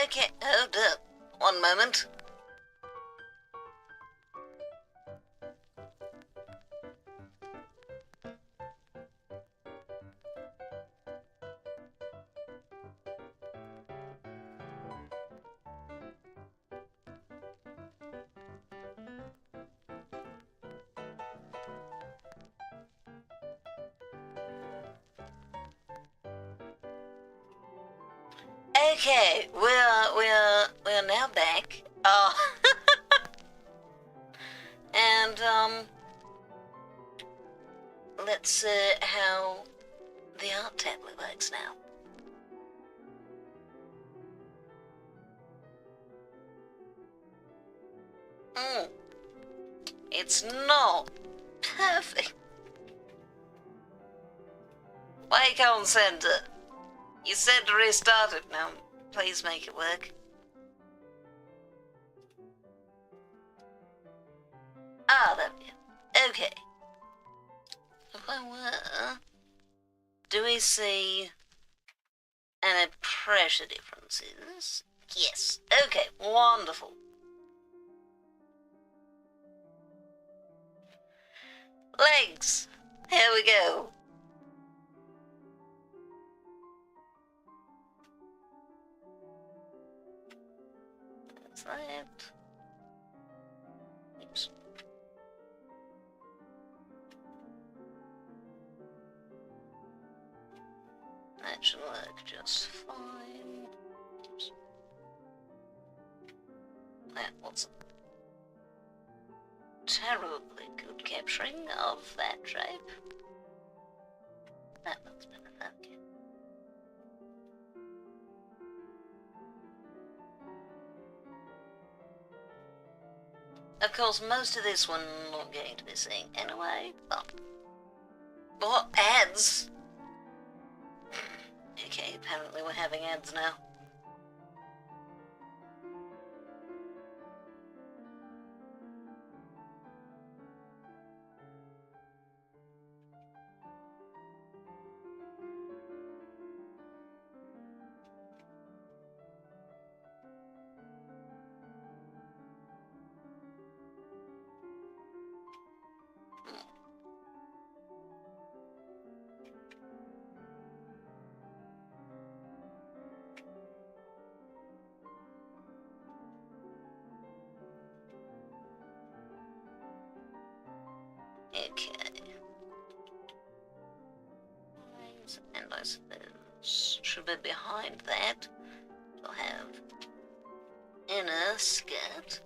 Okay, hold up. One moment. Okay, we're now back. Oh, and let's see how the art tablet works now. It's not perfect. Wake on center. You said to restart it now. Please make it work. Ah, there we go. Okay. If I were... Do we see any pressure differences? Yes. Okay, wonderful. Legs. Here we go. That's that. Oops. That should work just fine. Oops. That wasn't terribly good capturing of that shape. That looks better, thank you. Of course, most of this one I'm not going to be seeing anyway, but... What? Ads? Okay, apparently we're having ads now. Okay. And I suppose should be behind that. We'll have inner skirt.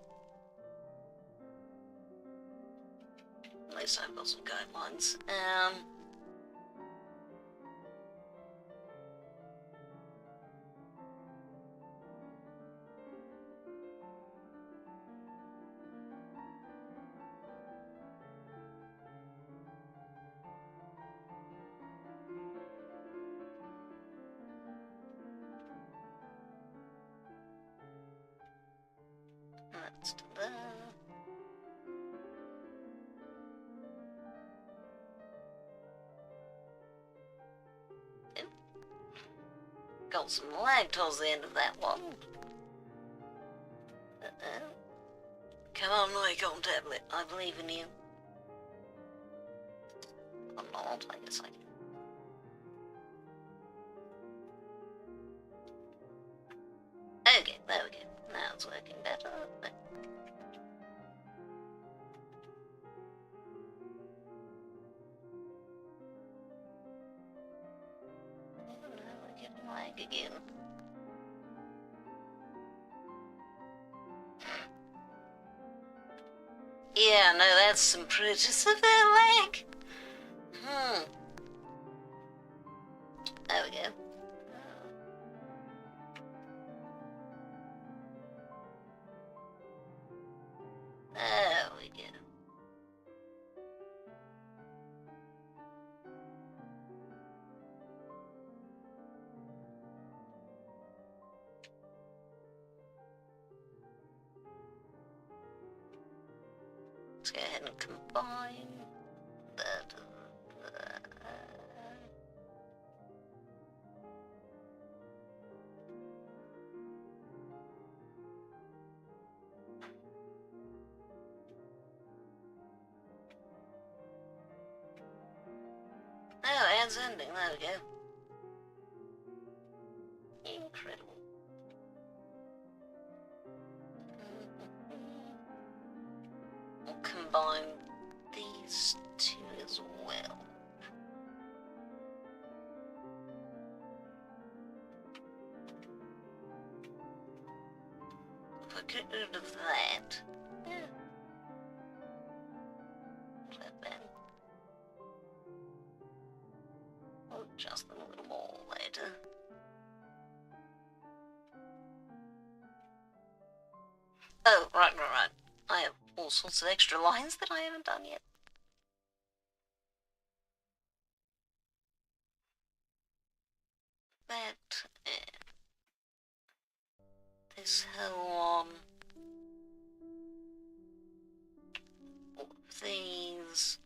At least I've got some guidelines. That's to there. Got some lag towards the end of that one. Come on, wake on tablet. I believe in you. I'm not, I guess I can. Okay, there we go. Now it's working better. We're getting lag again. Yeah, no, that's some pretty severe lag. There we go. There we go. Let's go ahead and combine that. man's ending. There we go. Incredible. We'll combine these two as well. If I get rid of that, yeah. Not that bad. I'll adjust them a little more later. Oh, right. I have all sorts of extra lines that I haven't done yet. That, this whole one, all of these.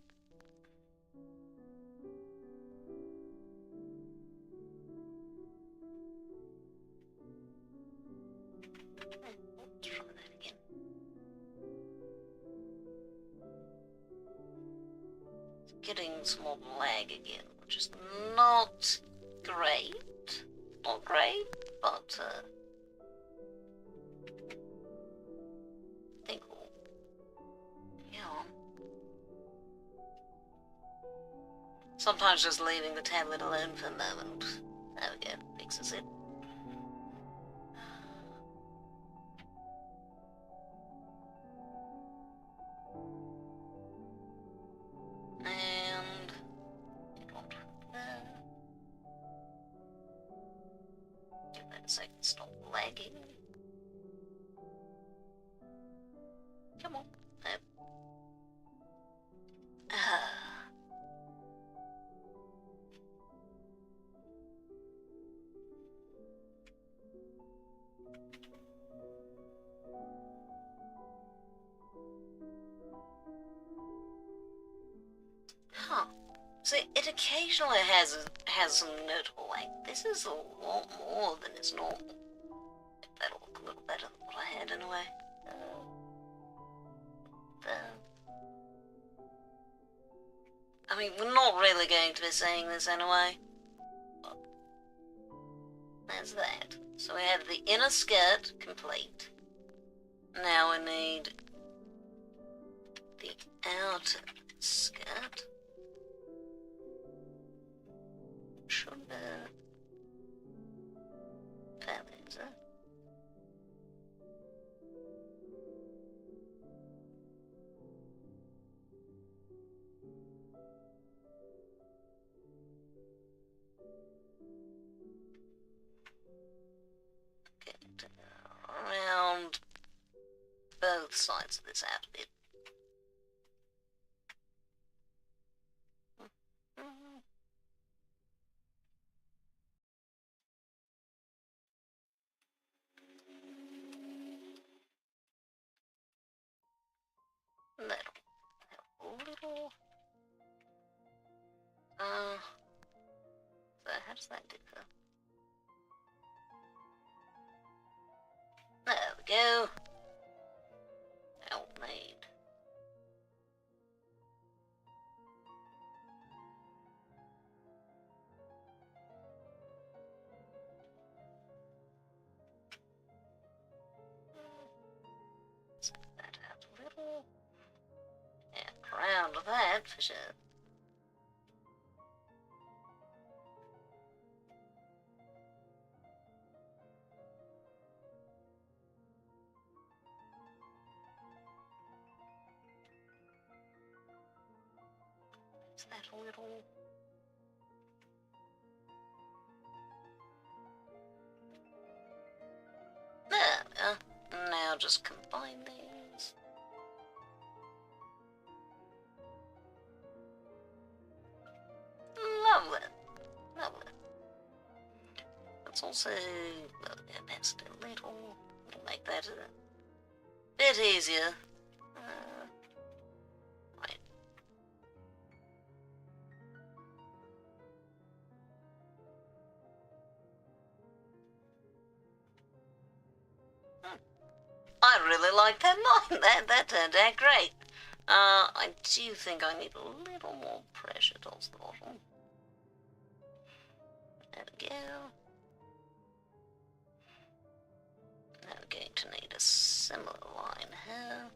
Let's try that again. It's getting some more lag again, which is not great. Not great, but I think we'll get on. Sometimes just leaving the tablet alone for a moment. There we go, fixes it. And get on from there. Give that a second, stop lagging. Come on. Yep. Huh. See, it occasionally has some notable lag. This is a lot more than is normal. That'll look a little better than what I had anyway. I mean, we're not really going to be saying this anyway. But there's that. So we have the inner skirt complete. Now we need the outer skirt. Should fairly, is it? Get around both sides of this out a bit. That'll help a little. So how does that differ? There we go. Well made. Set that out a little. And around that for sure. That a little. There we are. Now just combine these. Lovely. Lovely. Let's also advance it a little. We'll make that a bit easier. Right. I really like that line. That turned out great. I do think I need a little more pressure towards the bottom. There we go. Now we're going to need a similar line here.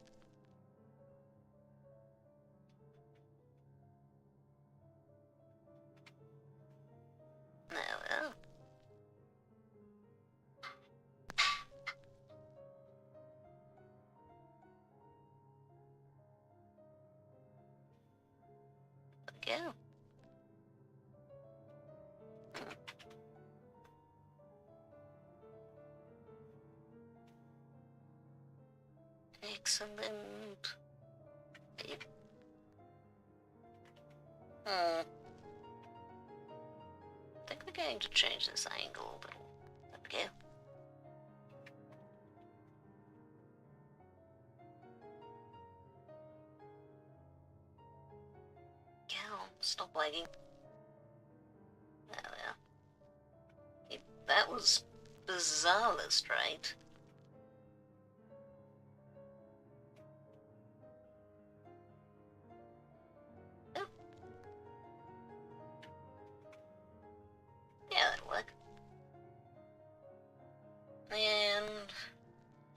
There we are. There we go. Excellent. I think we're going to change this angle a little. There we go. Cow, stop lagging. There we are. That was bizarrely straight. Yeah, that'll work. And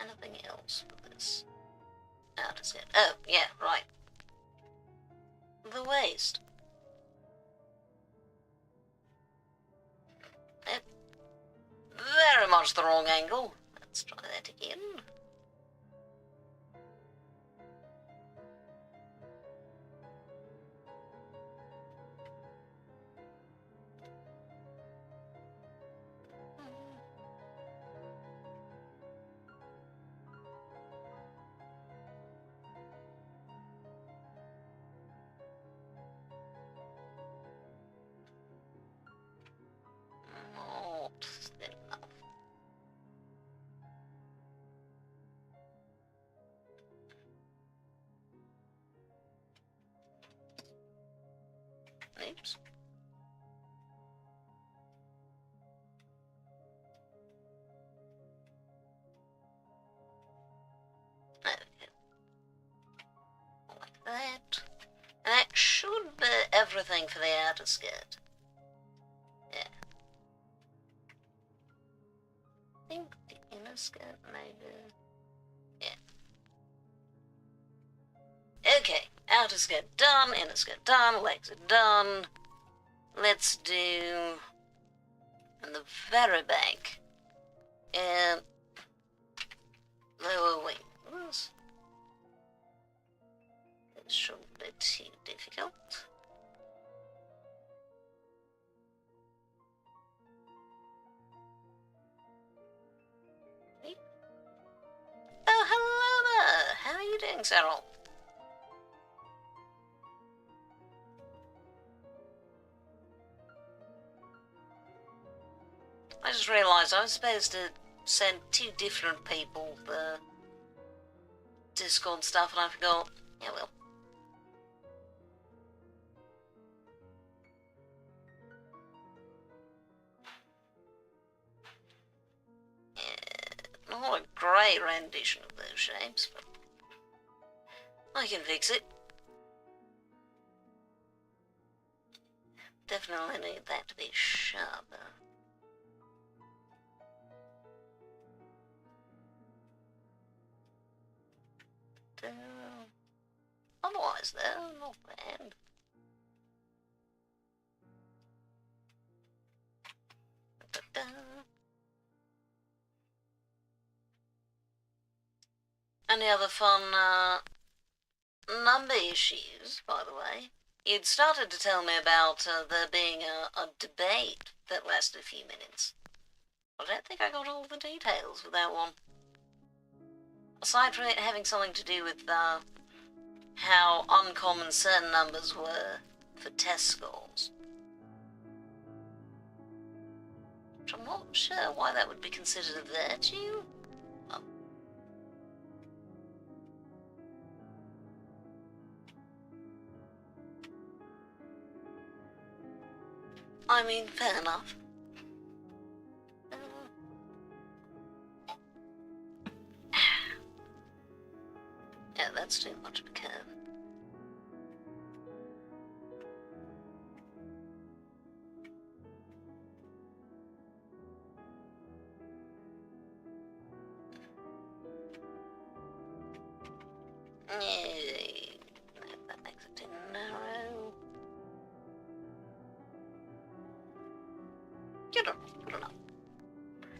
anything else for this? Outer skirt. Oh, yeah, right. The waist. Yep. Very much the wrong angle. Let's try that again. Not thin enough. Oops. Like that. And that should be everything for the outer skirt. Yeah. I think the inner skirt maybe. Yeah. Okay, outer skirt done, inner skirt done, legs are done. Let's do in the very back and lower wings. This shouldn't be too difficult. Oh, hello there! How are you doing, Cyril? I just realised I was supposed to send 2 different people the Discord stuff and I forgot. Yeah, well. Yeah, not a great rendition of those shapes, but I can fix it. Definitely need that to be sharper. Otherwise, though, not bad. Any other fun number issues, by the way? You'd started to tell me about there being a debate that lasted a few minutes. I don't think I got all the details with that one. Aside from it having something to do with how uncommon certain numbers were for test scores. Which I'm not sure why that would be considered a virtue. I mean, fair enough. Yeah, that's too much of a curve. Yay. That makes it too narrow. Good enough, good enough.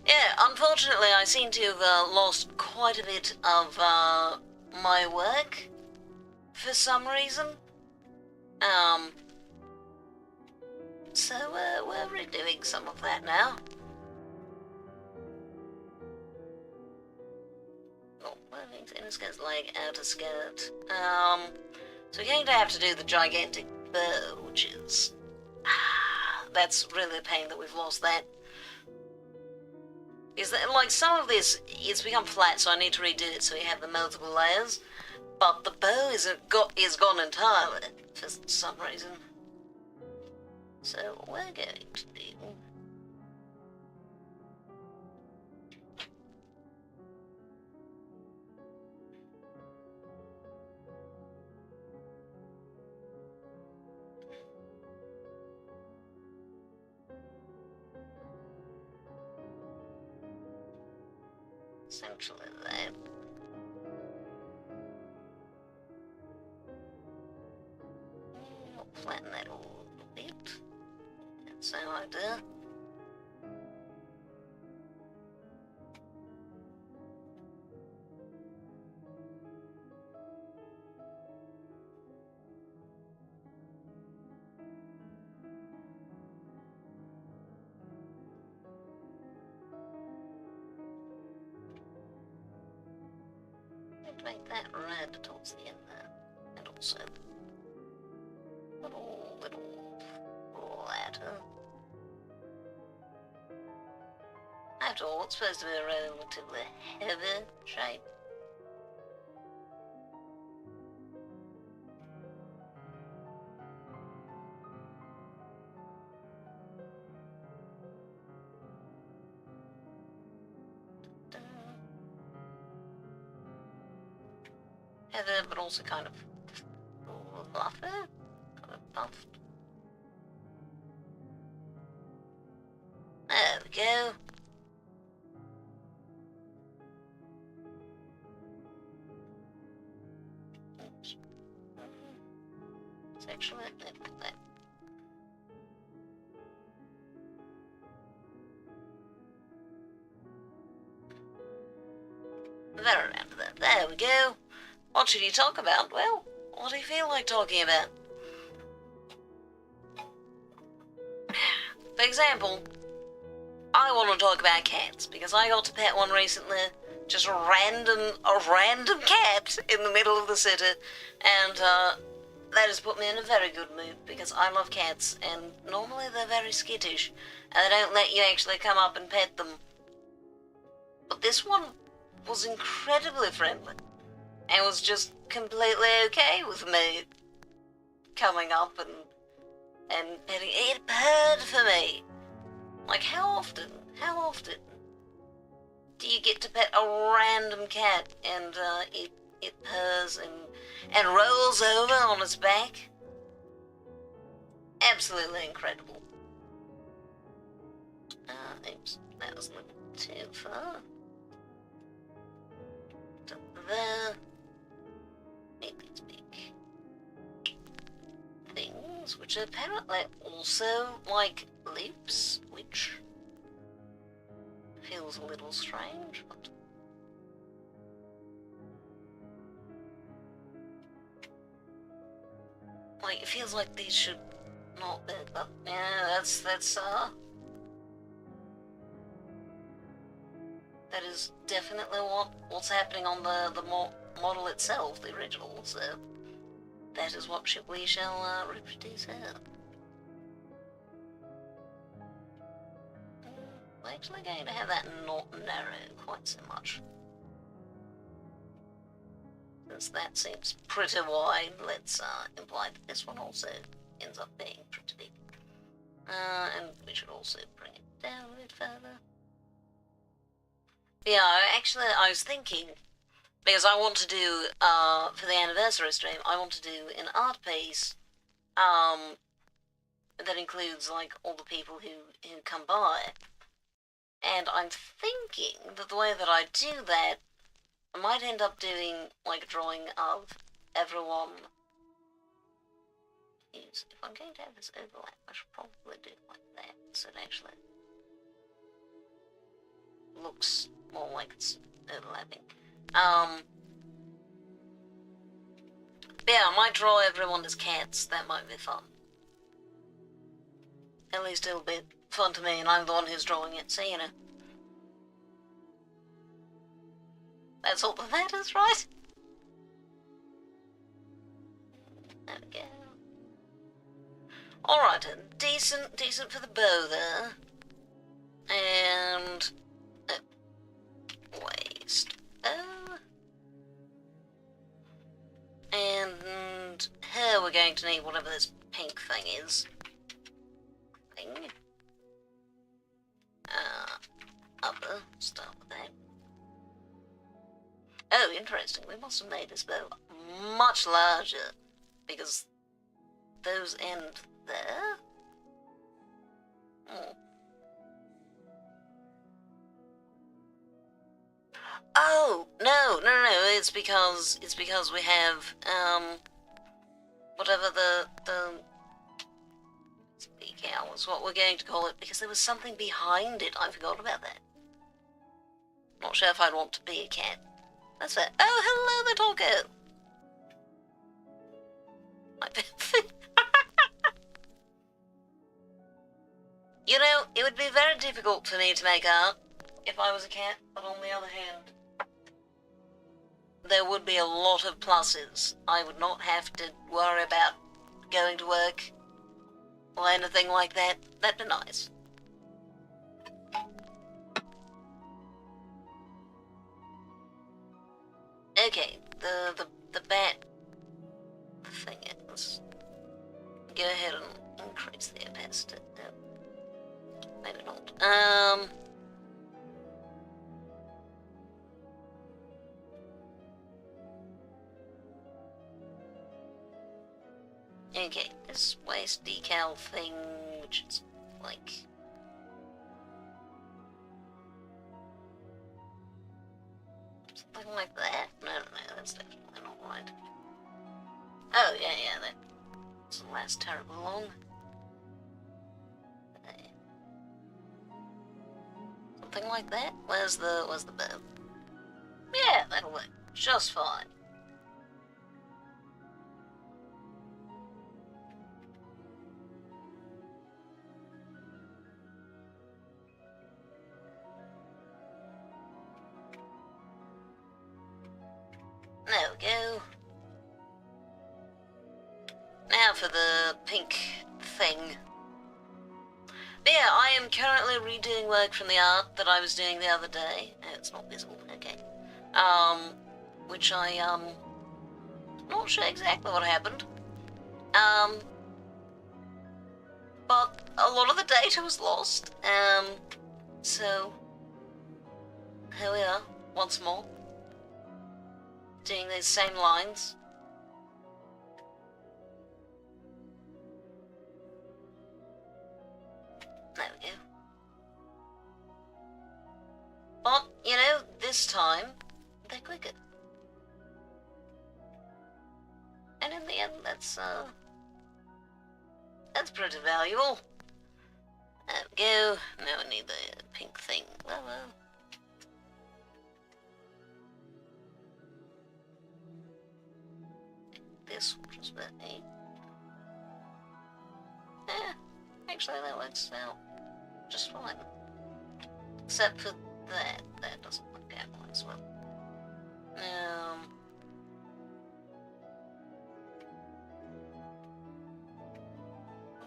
Yeah, unfortunately I seem to have lost quite a bit of my work for some reason. So we're redoing some of that now. Oh, inner skirt's leg, outer skirt. So we're going to have to do the gigantic bow, which is... that's really a pain that we've lost that. Is that, like, some of this, it's become flat, so I need to redo it so we have the multiple layers. But the bow is gone entirely, for some reason. So we're going to do... essentially that. I'll flatten that a little bit. That's how I do. Make that red towards the end there, and also little ladder. After all, it's supposed to be a relatively heavy shape. Heather, but also kind of buffer, kind of buffed. There we go. Oops. It's actually that. There around that. There we go. What should you talk about? Well, what do you feel like talking about? For example, I want to talk about cats, because I got to pet one recently, just a random cat in the middle of the city, and that has put me in a very good mood, because I love cats, and normally they're very skittish, and they don't let you actually come up and pet them. But this one was incredibly friendly. And was just completely okay with me coming up and petting. It purred for me. Like, how often do you get to pet a random cat and it purrs and rolls over on its back? Absolutely incredible. Oops, that was a little too far. There. Make these big things, which are apparently also like loops, which feels a little strange, but like it feels like these should not be, but yeah, that's that is definitely what's happening on the model itself, the original, so that is what we shall reproduce here. We're actually going to have that not narrow quite so much. Since that seems pretty wide, let's imply that this one also ends up being pretty big. And we should also bring it down a bit further. Yeah, actually, I was thinking, because I want to do, for the anniversary stream, I want to do an art piece, that includes, like, all the people who come by. And I'm thinking that the way that I do that, I might end up doing, like, a drawing of everyone is... If I'm going to have this overlap, I should probably do it like that, so it actually looks more like it's overlapping. Yeah, I might draw everyone as cats. That might be fun. At least it'll be fun to me, and I'm the one who's drawing it, so you know. That's all that matters, right? There we go. Alright, decent for the bow there. And... waist. And here we're going to need whatever this pink thing is. Upper, start with that. Oh, interesting, we must have made this bow much larger, because those end there. Oh, no, it's because we have, whatever the decal was what we're going to call it, because there was something behind it. I forgot about that. Not sure if I'd want to be a cat. That's fair. Oh, hello there, Torko! My thing. You know, it would be very difficult for me to make art if I was a cat, but on the other hand, there would be a lot of pluses. I would not have to worry about going to work or anything like that. That'd be nice. Okay, the bat thing is... Go ahead and increase the opacity. No, maybe not. Okay, this waist decal thing, which is like... something like that? No, that's definitely not right. Oh, yeah, that doesn't last terribly long. Something like that? Where's the bow? Yeah, that'll work just fine. There we go. Now for the pink thing. But yeah, I am currently redoing work from the art that I was doing the other day. Oh, it's not visible, okay. Which not sure exactly what happened. But a lot of the data was lost. So here we are, once more. Doing these same lines. There we go. But, you know, this time, they're quicker. And in the end, that's pretty valuable. There we go. Now we need the pink thing. Well. This will just be... yeah, actually that works out just fine. Except for that. That doesn't work out as well.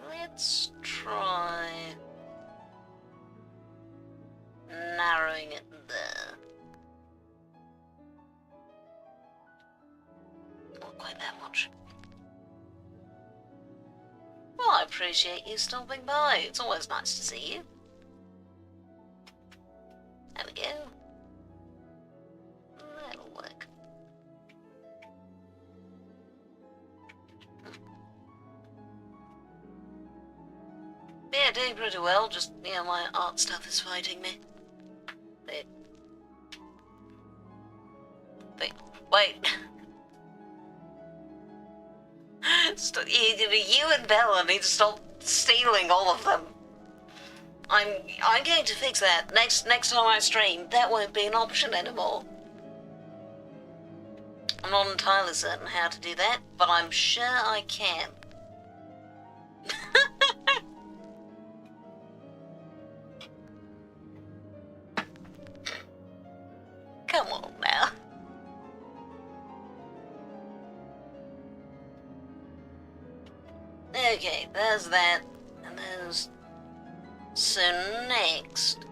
Let's try narrowing it there. Not quite that much. Well, I appreciate you stopping by. It's always nice to see you. There we go. That'll work. Yeah, doing pretty well. Just, you know, my art stuff is fighting me. Wait. You and Bella need to stop stealing all of them. I'm going to fix that next time I stream. That won't be an option anymore. I'm not entirely certain how to do that, but I'm sure I can. Come on now. Okay, there's that, and there's... So next,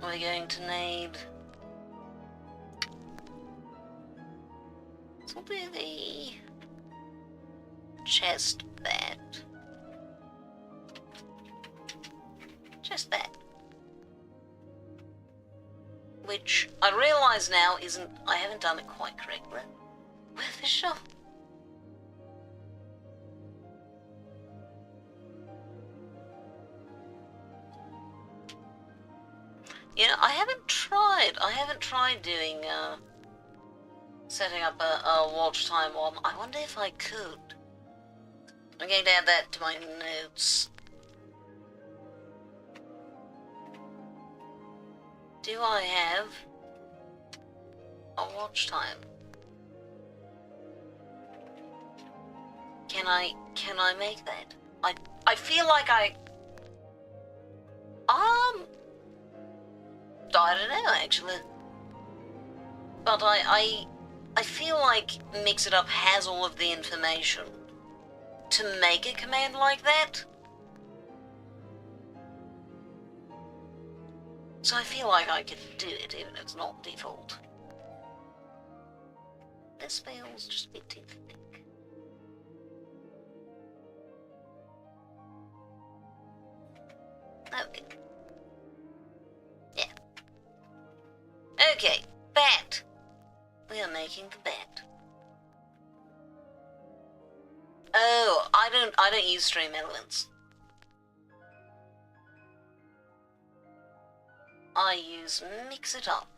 we're going to need... This will be the chest that. Just that. Which I realise now isn't... I haven't done it quite correctly. Where's the shop? You know, I haven't tried doing, setting up a watch time one. I wonder if I could. I'm going to add that to my notes. Do I have a watch time? Can I make that? I feel like I don't know actually. But I feel like Mix It Up has all of the information to make a command like that. So I feel like I could do it even if it's not default. This feels just a bit too thick. Okay. Yeah. Okay, bat. We are making the bat. Oh, I don't use stream elements. I use Mix It Up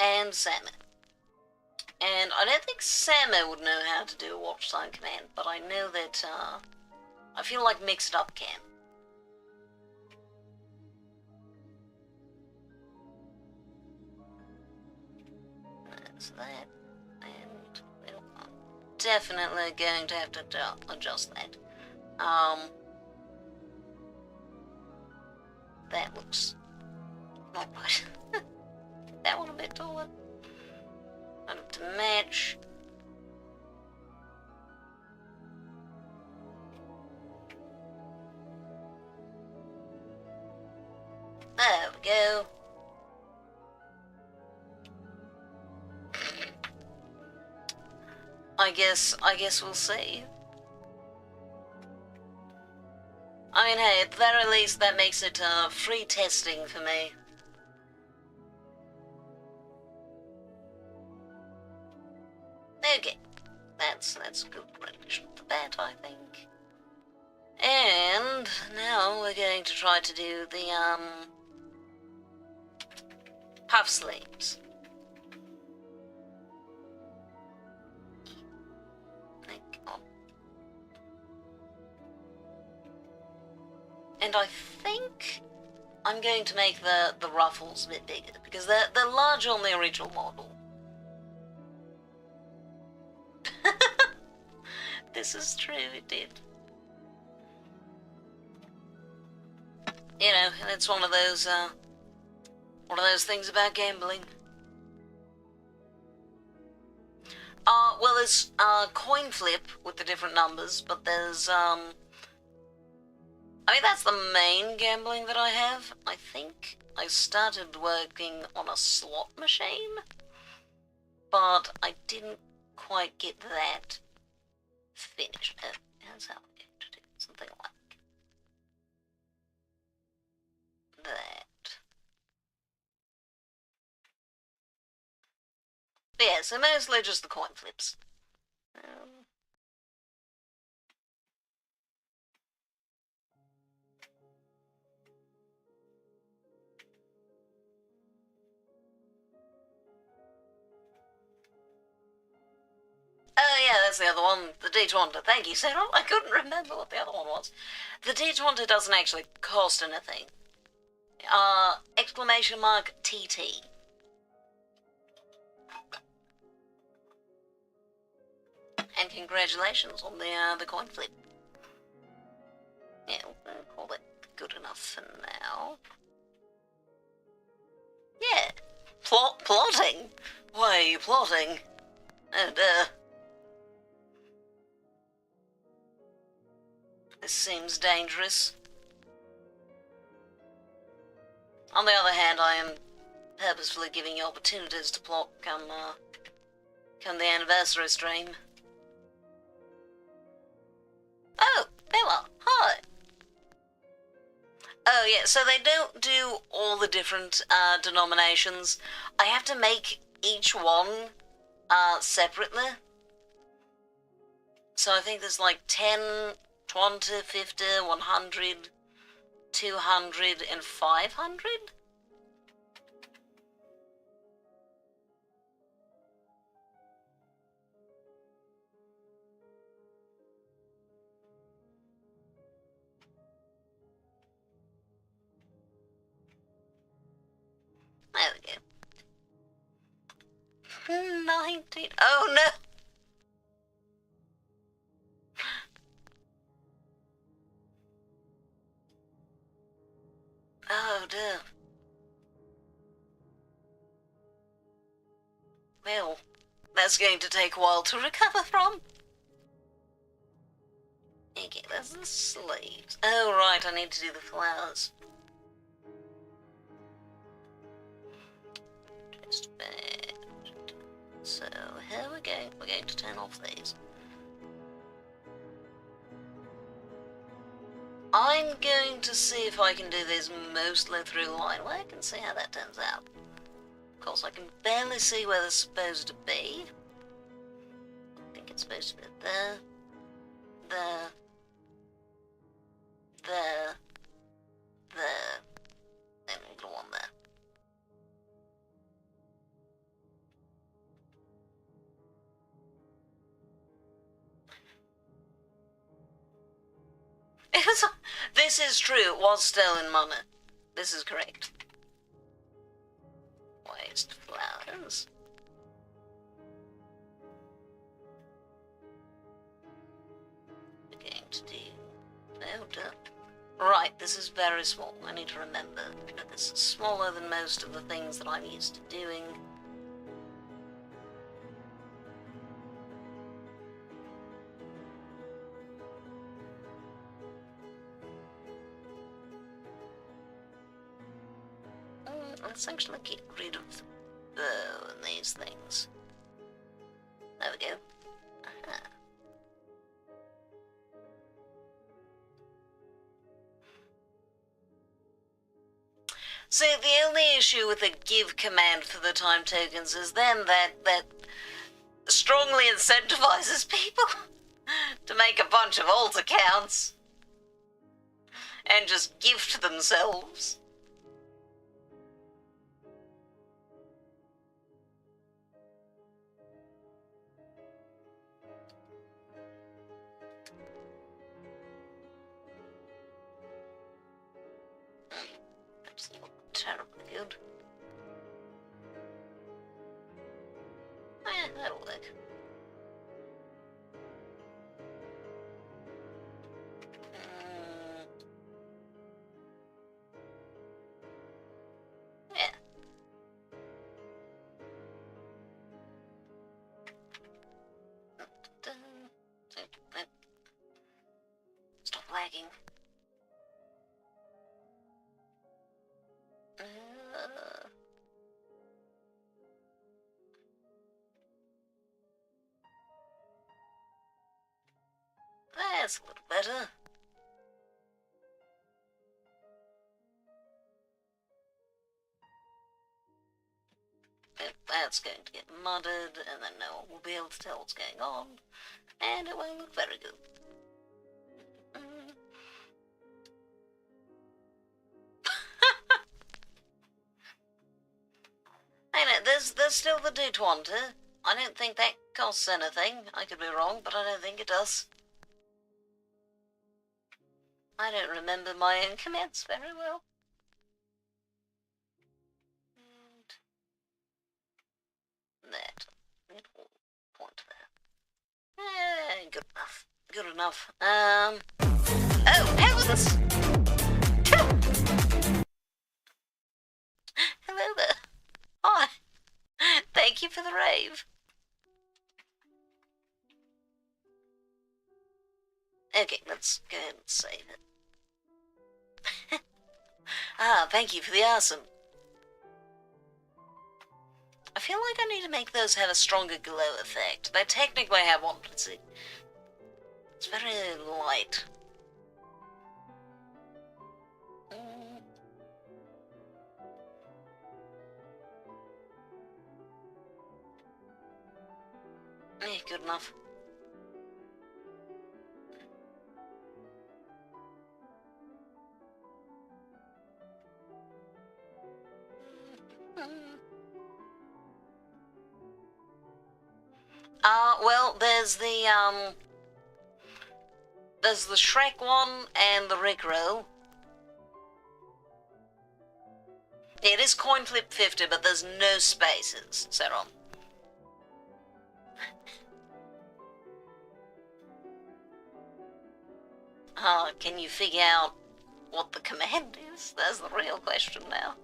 and Samu. And I don't think Samu would know how to do a watch time command, but I know that I feel like Mix It Up can. That's that, and well, I'm definitely going to have to adjust that. That looks not quite. That one a bit taller. I need to match. There we go. I guess we'll see. I mean, hey, at the very least, that makes it free testing for me. Okay, that's a good rendition of the bat, I think. And now we're going to try to do the puff sleeves. And I think I'm going to make the ruffles a bit bigger, because they're large on the original model. This is true, it did. You know, it's one of those things about gambling. Well, there's coin flip with the different numbers, but there's I mean, that's the main gambling that I have. I think I started working on a slot machine, but I didn't quite get that finished. How's that going to do? Something like that. But yeah, so mostly just the coin flips. there's the other one, the D20. Thank you, Sarah. I couldn't remember what the other one was. The D20 doesn't actually cost anything. Exclamation mark TT. And congratulations on the coin flip. Yeah, we'll call it good enough for now. Yeah. Plotting? Why are you plotting? Oh dear. This seems dangerous. On the other hand, I am purposefully giving you opportunities to plot come the anniversary stream. Oh, Bella, hi! Oh yeah, so they don't do all the different denominations. I have to make each one separately. So I think there's like 10, 20, 50, 100, 200, and 500? There we go. 19. Oh no! Oh dear. Well, that's going to take a while to recover from. Okay, there's the sleeves. Oh right, I need to do the flowers. Just bad. So here we go. We're going to turn off these. I'm going to see if I can do this mostly through linework and see how that turns out. Of course, I can barely see where they're supposed to be. I think it's supposed to be there, there, there, there, and a little one there. This is true, it was stolen money. This is correct. Waste flowers. We're going to do... Oh, dear. Right, this is very small. I need to remember that this is smaller than most of the things that I'm used to doing. Let's actually get rid of the bow and these things. There we go. Aha. So the only issue with the give command for the time tokens is then that strongly incentivizes people to make a bunch of alt accounts and just gift themselves. That's not terribly good. That'll work. Yeah. Stop lagging. That's a little better. That's going to get mudded, and then no one will be able to tell what's going on, and it won't look very good. I know, there's still the D20. I don't think that costs anything. I could be wrong, but I don't think it does. I don't remember my own commands very well. And that little point there. Good enough. Good enough. Oh, heavens! Hello there. Hi. Thank you for the rave. Okay, let's go ahead and save it. Thank you for the awesome. I feel like I need to make those have a stronger glow effect. They technically have one, but it's very light. Yeah, good enough. Well, there's the Shrek one and the Rickroll. It is coin flip 50, but there's no spaces, Sarah. Can you figure out what the command is? That's the real question now.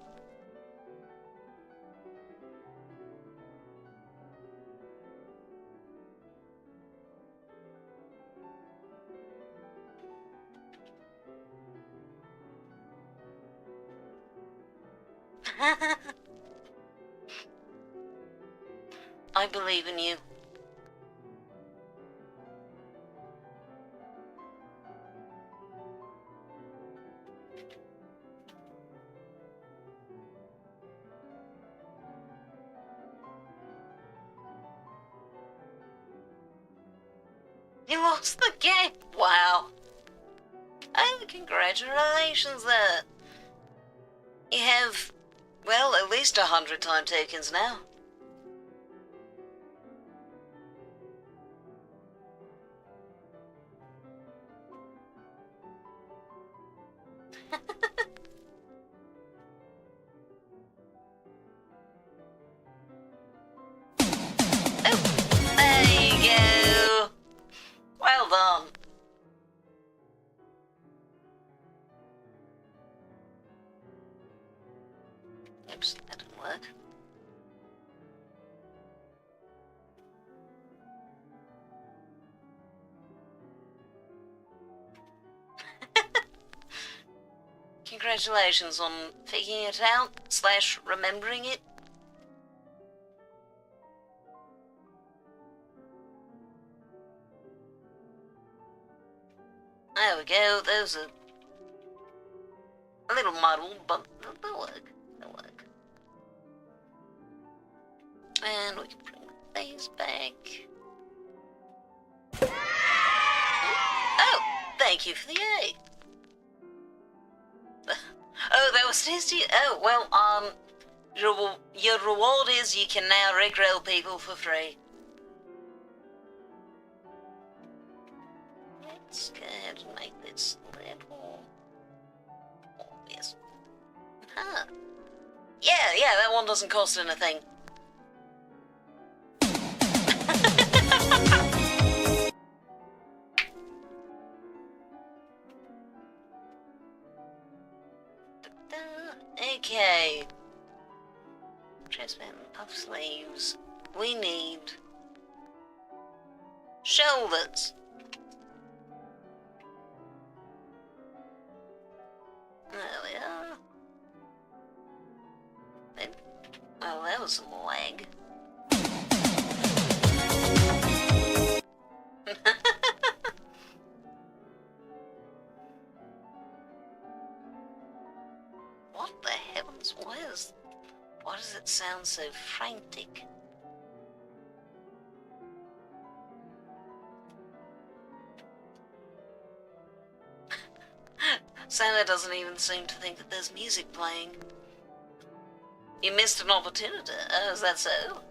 I believe in you. You lost the game! Wow. Oh, congratulations there. You have, well, at least 100 time tokens now. Well done. Oops, that didn't work. Congratulations on figuring it out / remembering it. There we go, those are a little muddled, but they'll work. They'll work. And we can bring these back. Oh, thank you for the A. Oh, that was tasty. Oh, well, your reward is you can now rickroll people for free. Let's go ahead and make this little obvious. Huh. Yeah, that one doesn't cost anything. Okay. Chestband, puff sleeves. We need shoulders. There we are. Well, that was some lag. What the heavens? Why does it sound so frantic? Santa doesn't even seem to think that there's music playing. You missed an opportunity. Oh, is that so?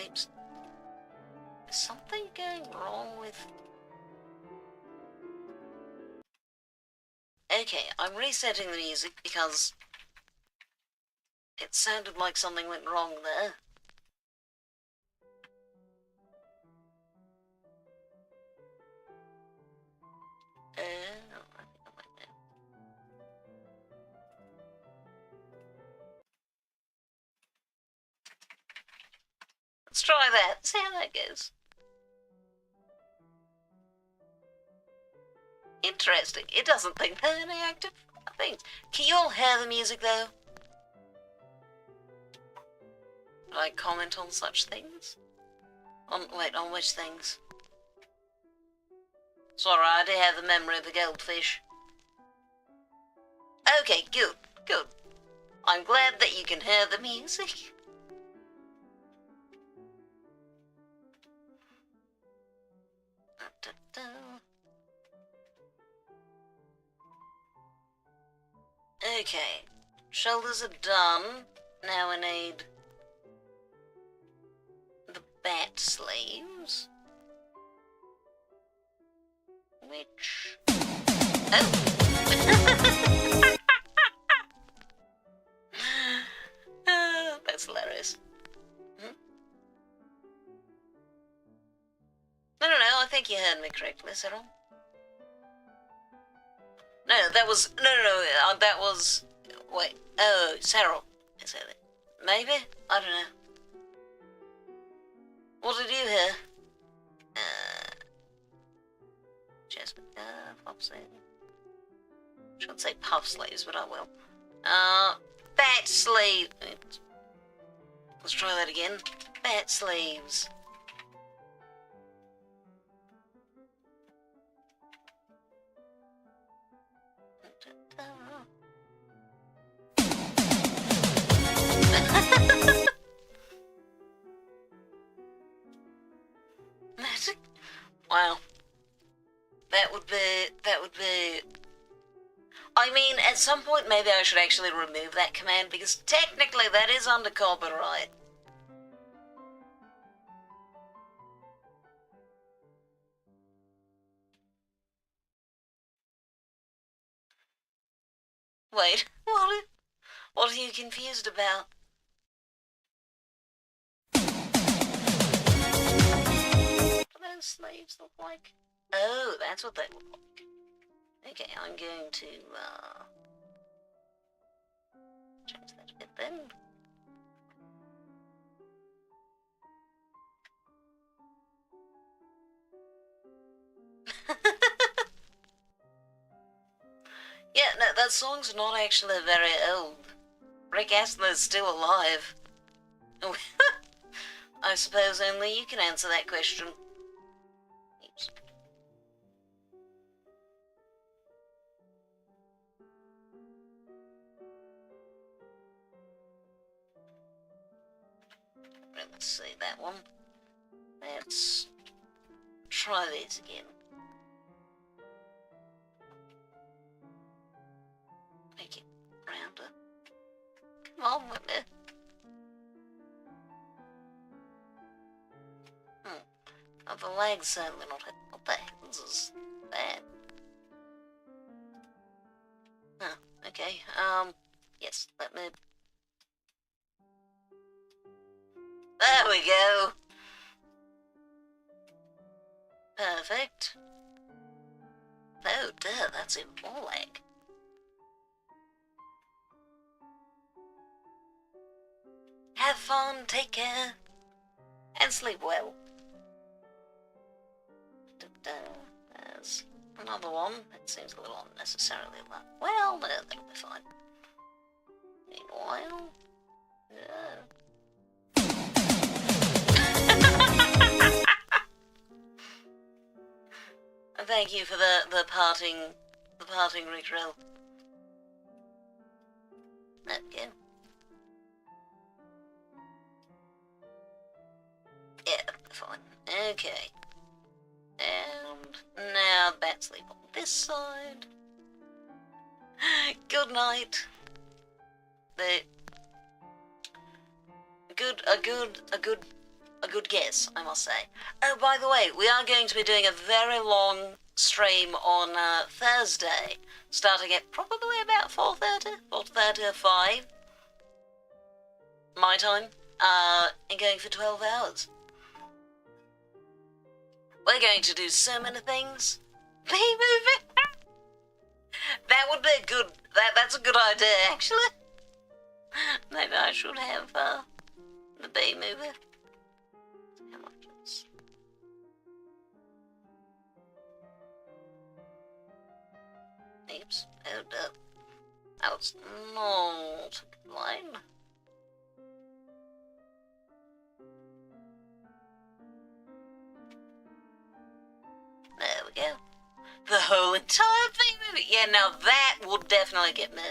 sleeps. Is something going wrong with... Okay, I'm resetting the music because it sounded like something went wrong there. Let's try that, see how that goes. Interesting, it doesn't think there are any active things. Can you all hear the music though? Do I comment on such things? Wait, on which things? Sorry, I do have the memory of a goldfish. Okay, good, good. I'm glad that you can hear the music. Okay, shoulders are done. Now we need the bat sleeves. Which... Oh! That's hilarious. No, I think you heard me correctly, Cyril. No, that was... No, that was... Wait, oh, Cyril. Is that it? Maybe? I don't know. What did you hear? Puff sleeves. Shouldn't say puff sleeves, but I will. Bat sleeve. Let's try that again. Bat sleeves. Wow. That would be... I mean, at some point maybe I should actually remove that command, because technically that is under copyright. Wait, what are you confused about? What do those sleeves look like? Oh, that's what they look like. Okay, I'm going to, change that a bit then. Yeah, no, that song's not actually very old. Rick Astley's still alive. I suppose only you can answer that question. Oops. Let's see that one. Let's try these again. Make it rounder. Come on with it. Oh, the leg's certainly not it. What the hell is that? Oh, okay. Yes, let me... There we go! Perfect. Oh dear, that's even more leg. Have fun, take care, and sleep well. There's another one. It seems a little unnecessarily loud. Well, no, that'll be fine. Meanwhile... Thank you for the parting recroll. There we go. Yeah, fine. Okay. And now bat sleep on this side. Good night. A a good guess, I must say. Oh, by the way, we are going to be doing a very long stream on Thursday, starting at probably about 4:30 or 5 my time, and going for 12 hours. We're going to do so many things. B-movie! That would be a good, that's a good idea, actually. Maybe I should have, the B-movie. How much is... Oops, hold up. That was not a good line. There we go. The whole entire B-movie. Yeah, now that would definitely get me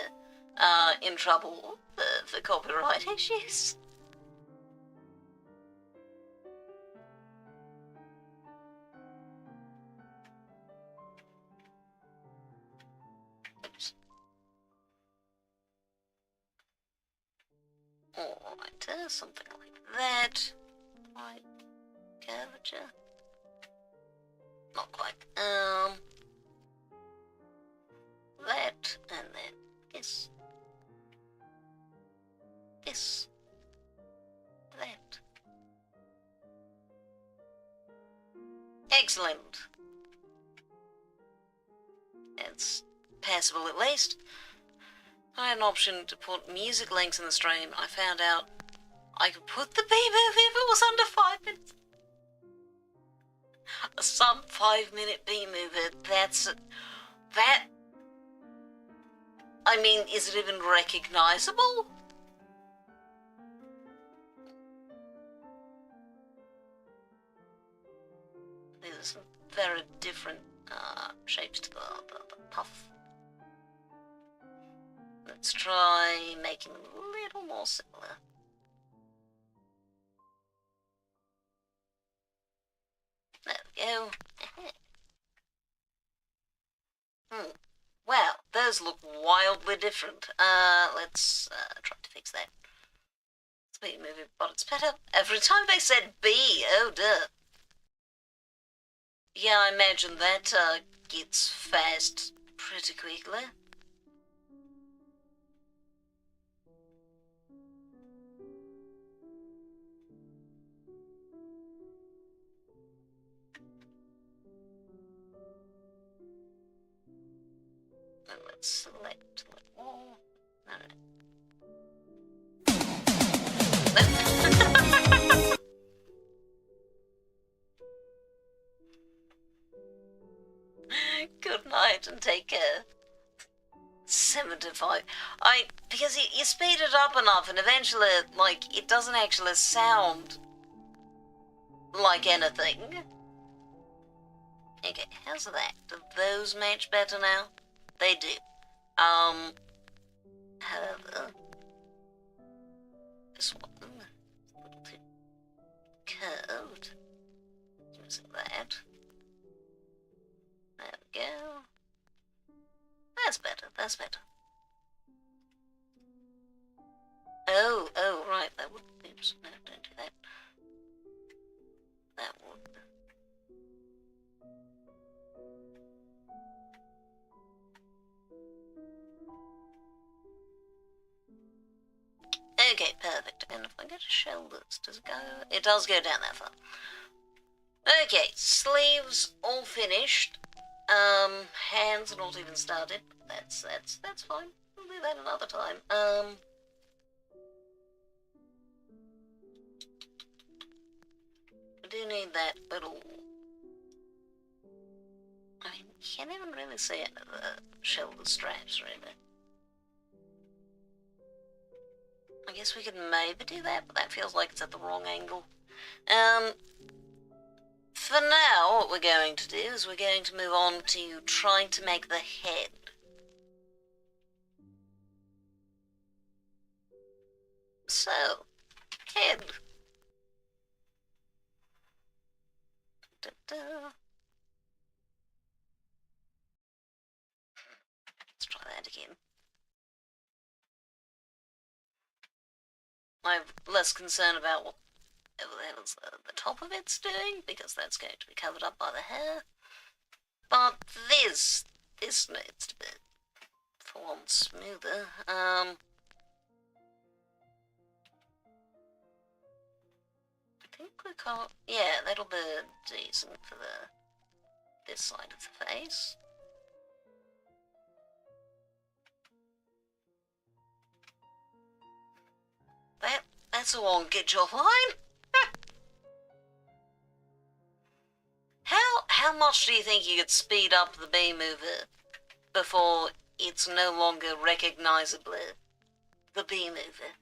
in trouble for copyright issues. Oops. Alright, something like that. Right, curvature. Not quite. That, and then this. This. That. Excellent. It's passable at least. I had an option to put music links in the stream. I found out I could put the B-movie if it was under 5 minutes. A sub 5-minute B-movie, that... I mean, is it even recognizable? These are some very different shapes to the puff. Let's try making them a little more similar. There we go. Wow, those look wildly different. Let's try to fix that. Speed movie, but it's better. Every time they said B, oh duh. Yeah, I imagine that gets fast pretty quickly. And let's select all. Alright. Good night and take care. 75. Because you speed it up enough and eventually, like, it doesn't actually sound like anything. Okay, how's that? Do those match better now? They do. However, this one is a little too curved. Using that. There we go. That's better, that's better. Oh, right, that would... Oops, no, don't do that. That would... Okay, perfect. And if I go to shoulders, does it go... It does go down that far. Okay, sleeves all finished. Hands not even started. That's fine. We'll do that another time. We do need that little... I mean, you can't even really see it at the shoulder straps, really. I guess we could maybe do that, but that feels like it's at the wrong angle. For now, what we're going to do is we're going to move on to trying to make the head. So, head. Let's try that again. I'm less concerned about what whatever the hell is the top of it's doing, because that's going to be covered up by the hair. But this needs to be, for one, smoother. I think we can't. Yeah, that'll be decent for this side of the face. That's a wonky jawline. How much do you think you could speed up the bee mover before it's no longer recognizably the bee mover?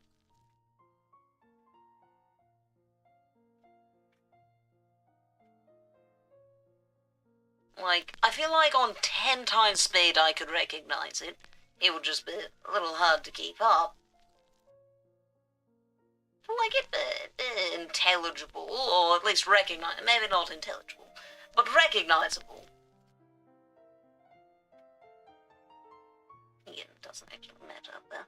Like, I feel like on 10 times speed I could recognize it. It would just be a little hard to keep up. Like, it'd be intelligible, or at least recognizable. Maybe not intelligible, but recognizable. Yeah, it doesn't actually matter up there.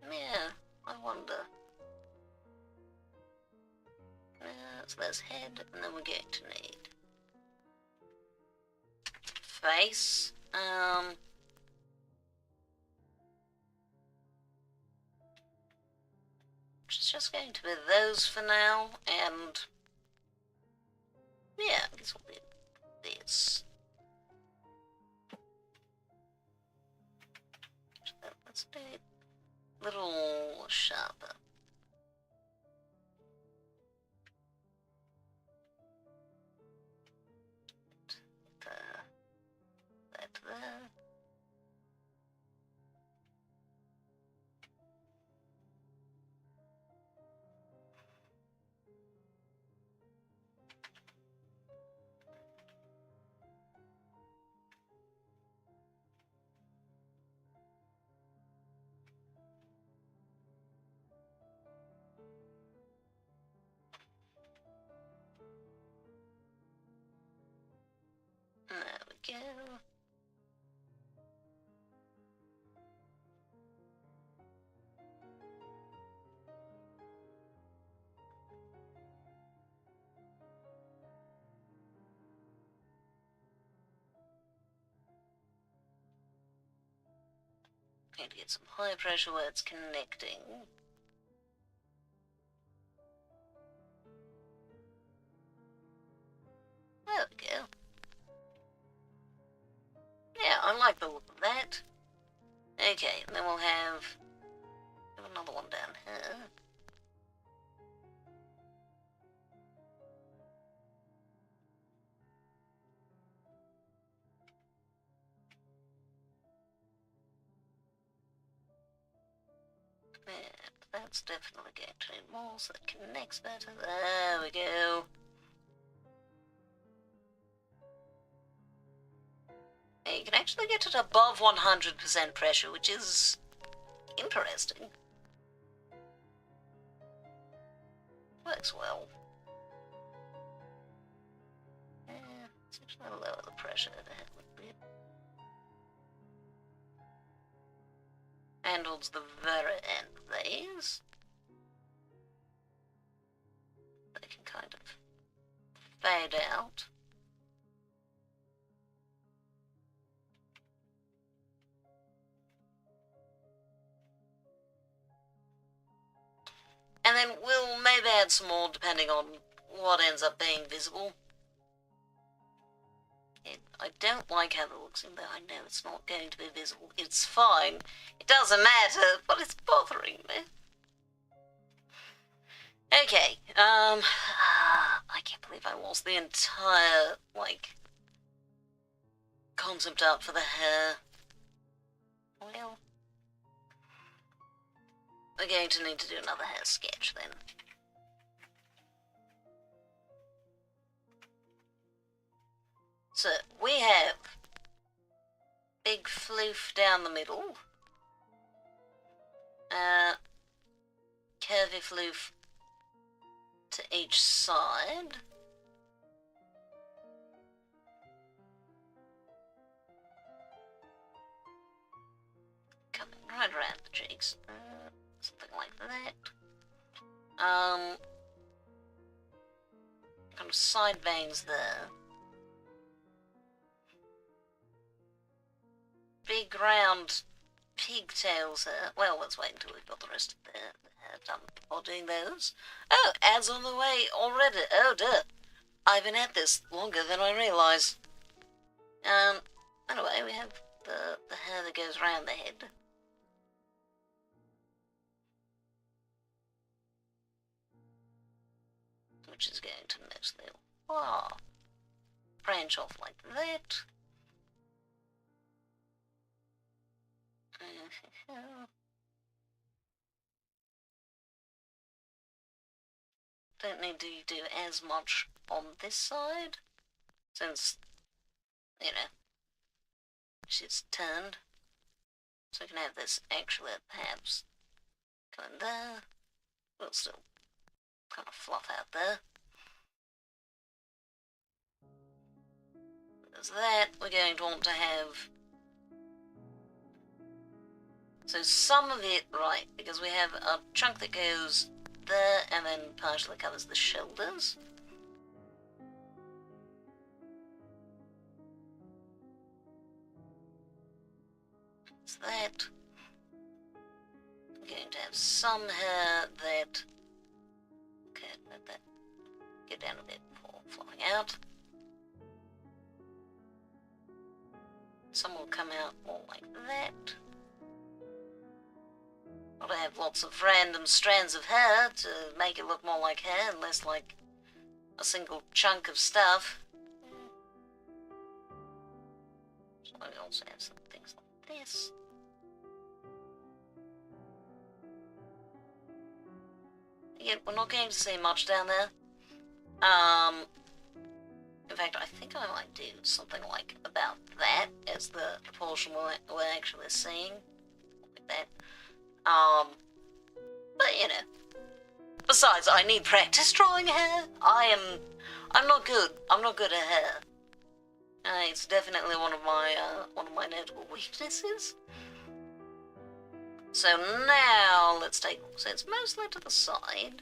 Yeah, I wonder. So there's head, and then we're going to need face. Which is just going to be those for now, and yeah, I guess we'll do this. Let's do it a little sharper. That there. There we go. Need to get some high pressure where it's connecting. There we go. Yeah, I like the look of that. Okay, and then we'll have another one down here. And that's definitely going to need more, so it connects better. There we go. And you can actually get it above 100% pressure, which is interesting. Works well. Yeah, let's actually lower the pressure a bit. And towards the very end of these, they can kind of fade out. And then we'll maybe add some more depending on what ends up being visible. I don't like how it looks in there. I know it's not going to be visible. It's fine. It doesn't matter, but it's bothering me. Okay, I can't believe I lost the entire, like, concept art for the hair. Well, we're going to need to do another hair sketch then. So, we have big floof down the middle, curvy floof to each side, coming right around the cheeks, something like that. Kind of side bangs there. Big round pigtails here. Well, let's wait until we've got the rest of the hair done before doing those. Oh, ads on the way already. Oh, dear. I've been at this longer than I realised. Anyway, we have the hair that goes round the head. Which is going to mostly branch off like that. Don't need to do as much on this side, since, you know, she's turned. So we can have this actually perhaps come in there. We'll still kind of fluff out there. There's that. We're going to want to have... So some of it, right, because we have a chunk that goes there and then partially covers the shoulders. That's that. We're going to have some hair that... Okay, let that get down a bit before flying out. Some will come out more like that. But I have lots of random strands of hair to make it look more like hair and less like a single chunk of stuff. So I also have some things like this. Again, we're not going to see much down there. In fact, I think I might do something like about that as the proportion we're actually seeing. Like that. But you know. Besides, I need practice drawing hair. I'm not good. I'm not good at hair. It's definitely one of my notable weaknesses. So now let's take. So it's mostly to the side.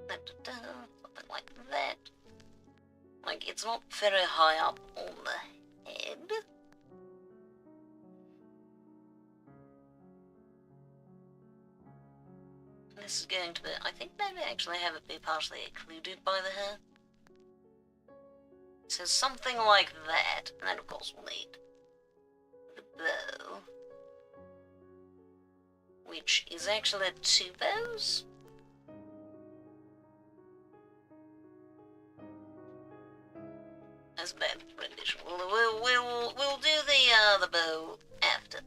Something like that. Like it's not very high up on the head. This is going to be, I think maybe actually have it be partially occluded by the hair. So something like that, and then of course we'll need the bow, which is actually 2 bows. That's a bad rendition. We'll do the bow after.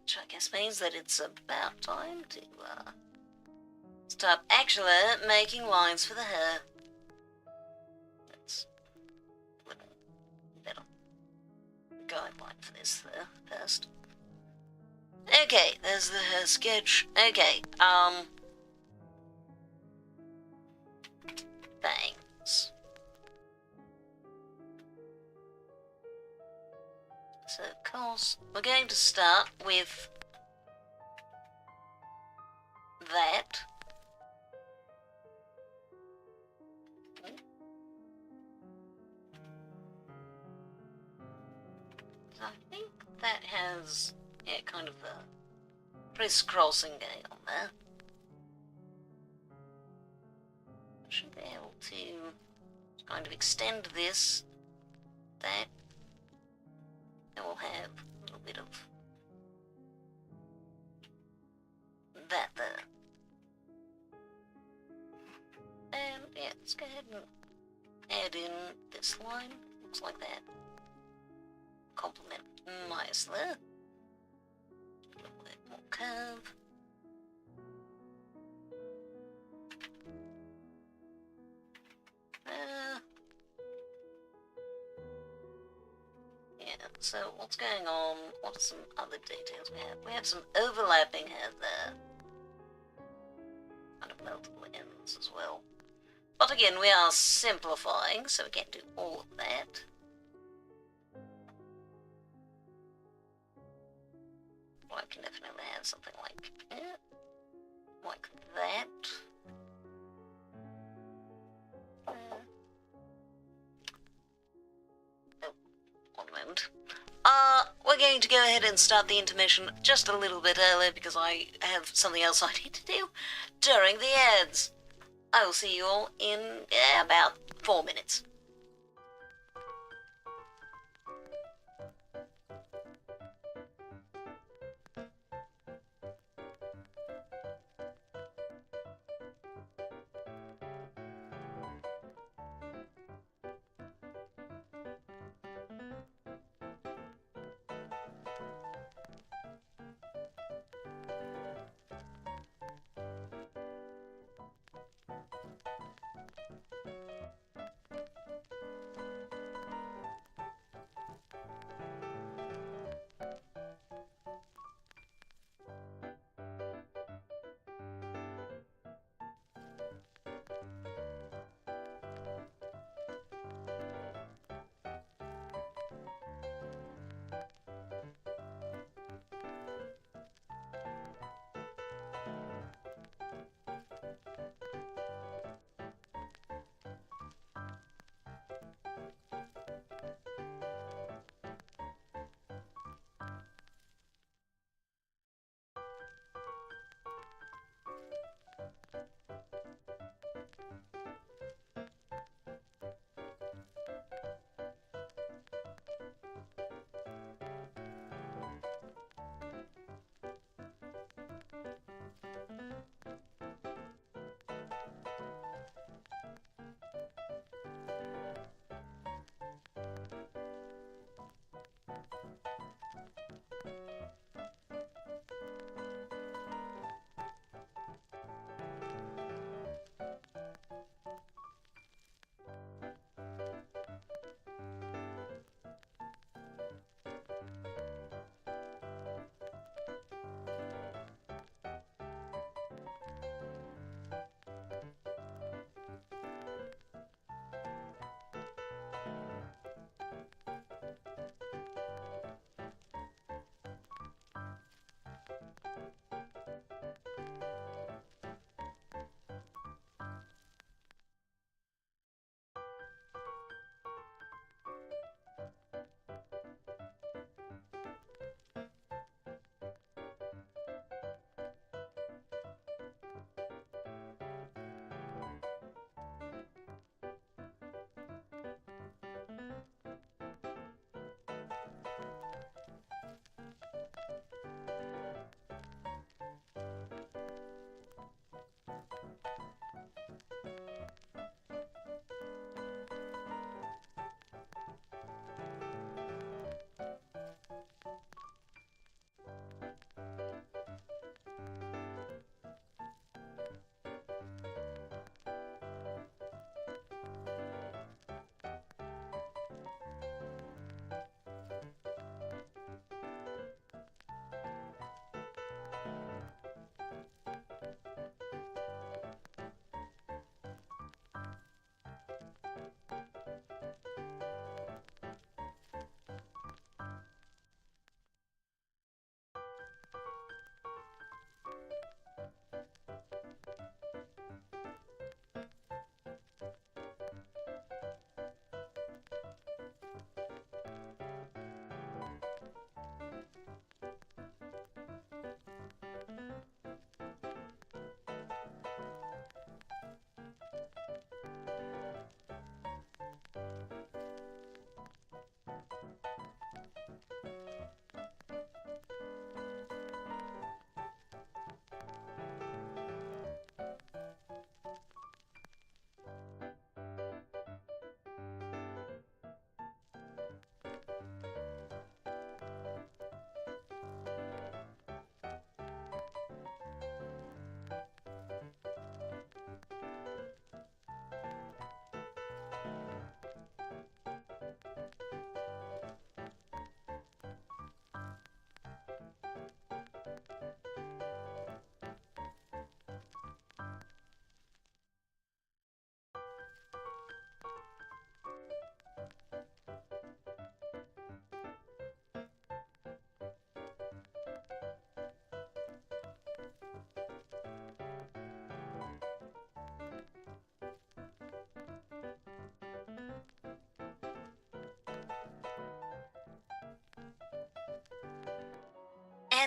Which I guess means that it's about time to start actually making lines for the hair. That's a little better guideline for this there first. Okay, there's the hair sketch. Okay, bangs. So, of course, we're going to start with that. So I think that has, yeah, kind of a crisscrossing going on there. I should be able to kind of extend this, that. And we'll have a little bit of that there. And yeah, let's go ahead and add in this line. Looks like that. Complement nicely. A little bit more curve. So what's going on? What are some other details we have? We have some overlapping hair there. Kind of multiple ends as well. But again, we are simplifying, so we can't do all of that. can definitely add something like it. Like that. Oh, one moment. We're going to go ahead and start the intermission just a little bit early because I have something else I need to do during the ads. I will see you all in about 4 minutes.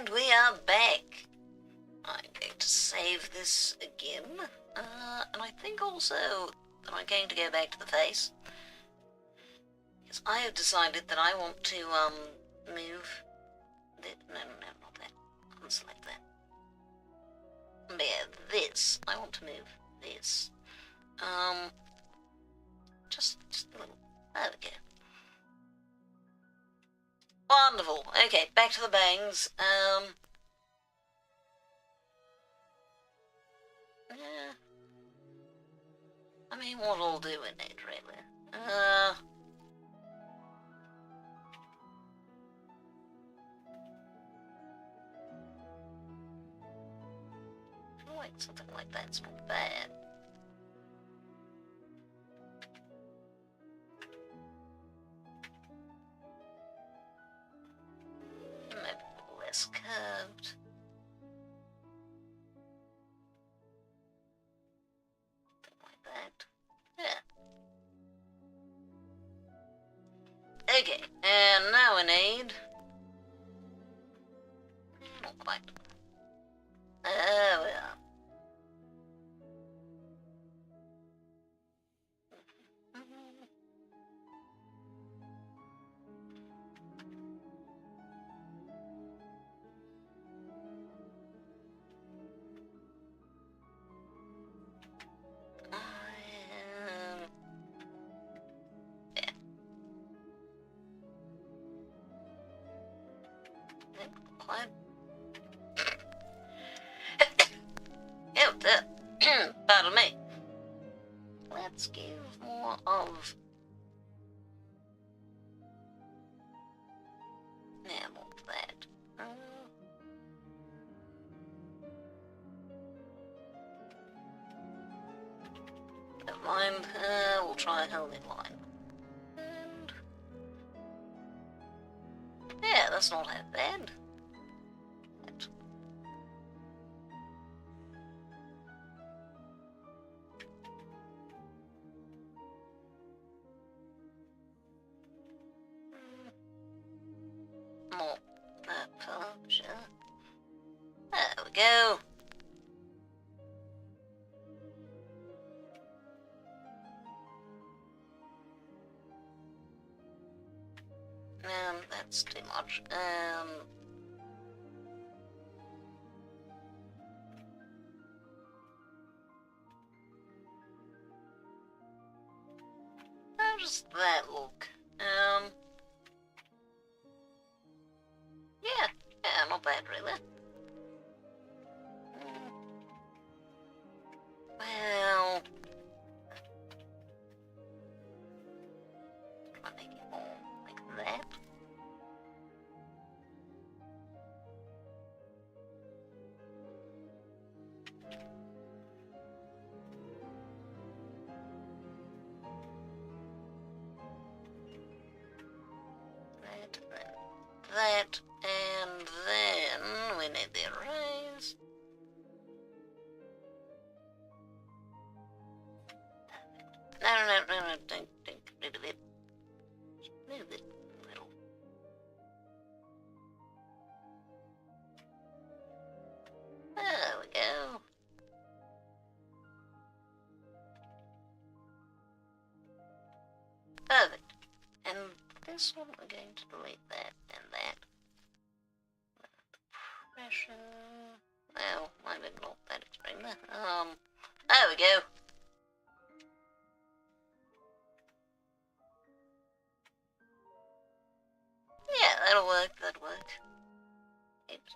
And we are back. I'm going to save this again. And I think also that I'm going to go back to the face. Because I have decided that I want to, move... No, not that. Unselect that. But yeah, this. I want to move this. Just a little. There we go. Wonderful. Okay, back to the bangs. Yeah. I mean, what all do we need, really? I feel like something like that's not bad. Maybe a little less curved. Something like that. Yeah. Okay, and now we need... Not quite. There we are. Pardon me. Let's give more of... Yeah, more of that. Never mind. We'll try a helmet line. And... yeah, that's not half bad. More that far, sure. There we go. That's too much. How does that look? Yeah, not bad really. Well, try make it more like that. That, and then we need the erase. No, don't get rid of it. Move it a little. There we go. Perfect. And this one, we're going to delete that and that. Pressure. Well, maybe not that extremely. There we go. Yeah, that'll work, that'll work. Oops.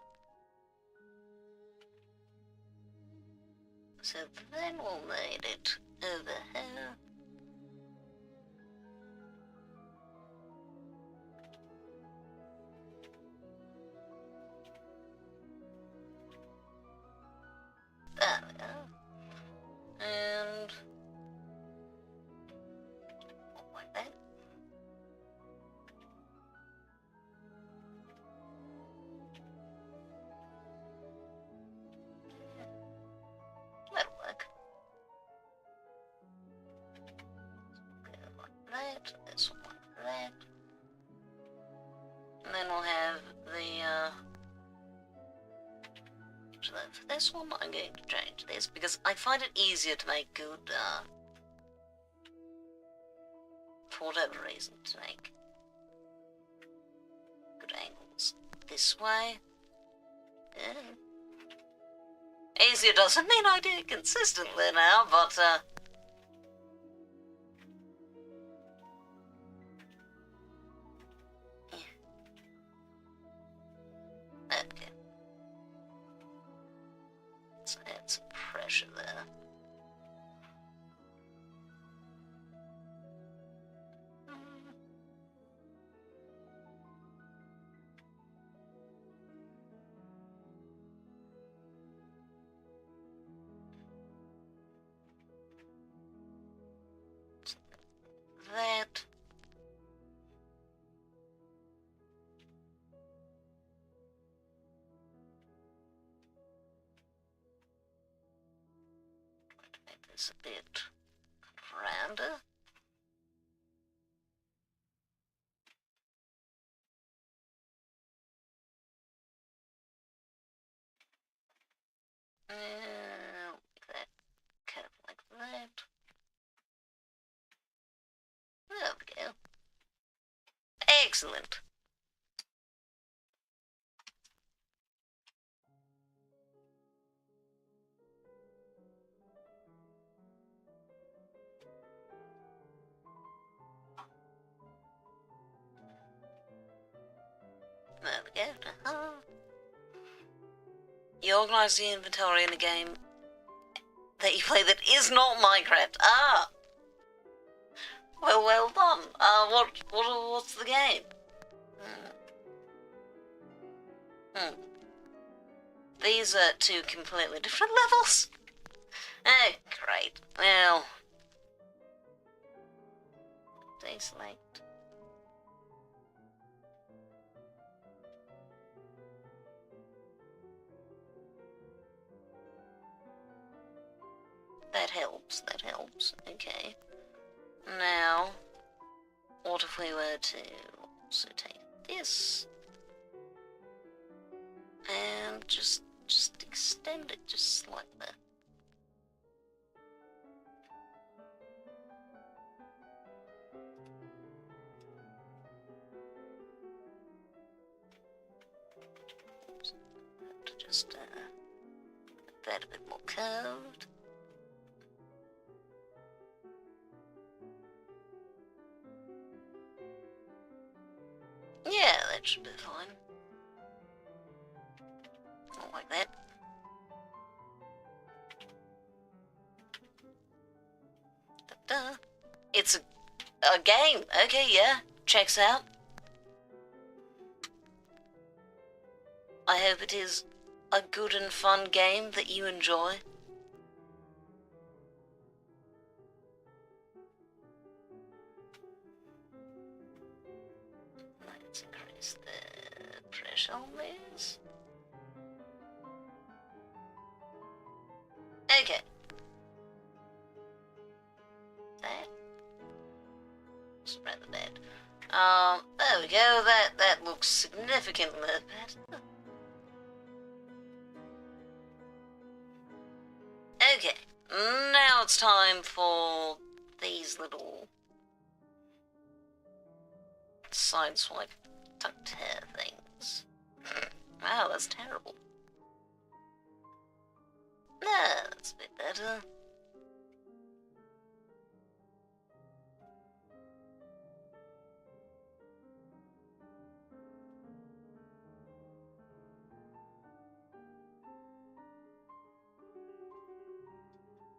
So then we'll need it over here. There we go. And... like that. That'll work. Go like that, this one like that. And then we'll have the, For this one, I'm going to change this because I find it easier to make good, for whatever reason, to make good angles. This way. Yeah. Easier doesn't mean I do it consistently now, but, yeah. Okay. Let's add some pressure there. That. Make this a bit rounder. Make that curve like that. There we go. Excellent. There we go. You organise the inventory in a game that you play that is not Minecraft. Ah! Well done. What's the game? These are two completely different levels? Oh, great. Well... Deselect. That helps, okay. Now, what if we were to also take this and just extend it just slightly. Just make that a bit more curved. Yeah, that should be fine. Not like that. Da-da. It's a game. Okay, yeah. Checks out. I hope it is a good and fun game that you enjoy. Let's increase the pressure on this. Okay. That. Spread the bed. There we go. That looks significantly better. Okay. Now it's time for these little sideswipe tucked hair things. Wow, that's terrible. Nah, that's a bit better.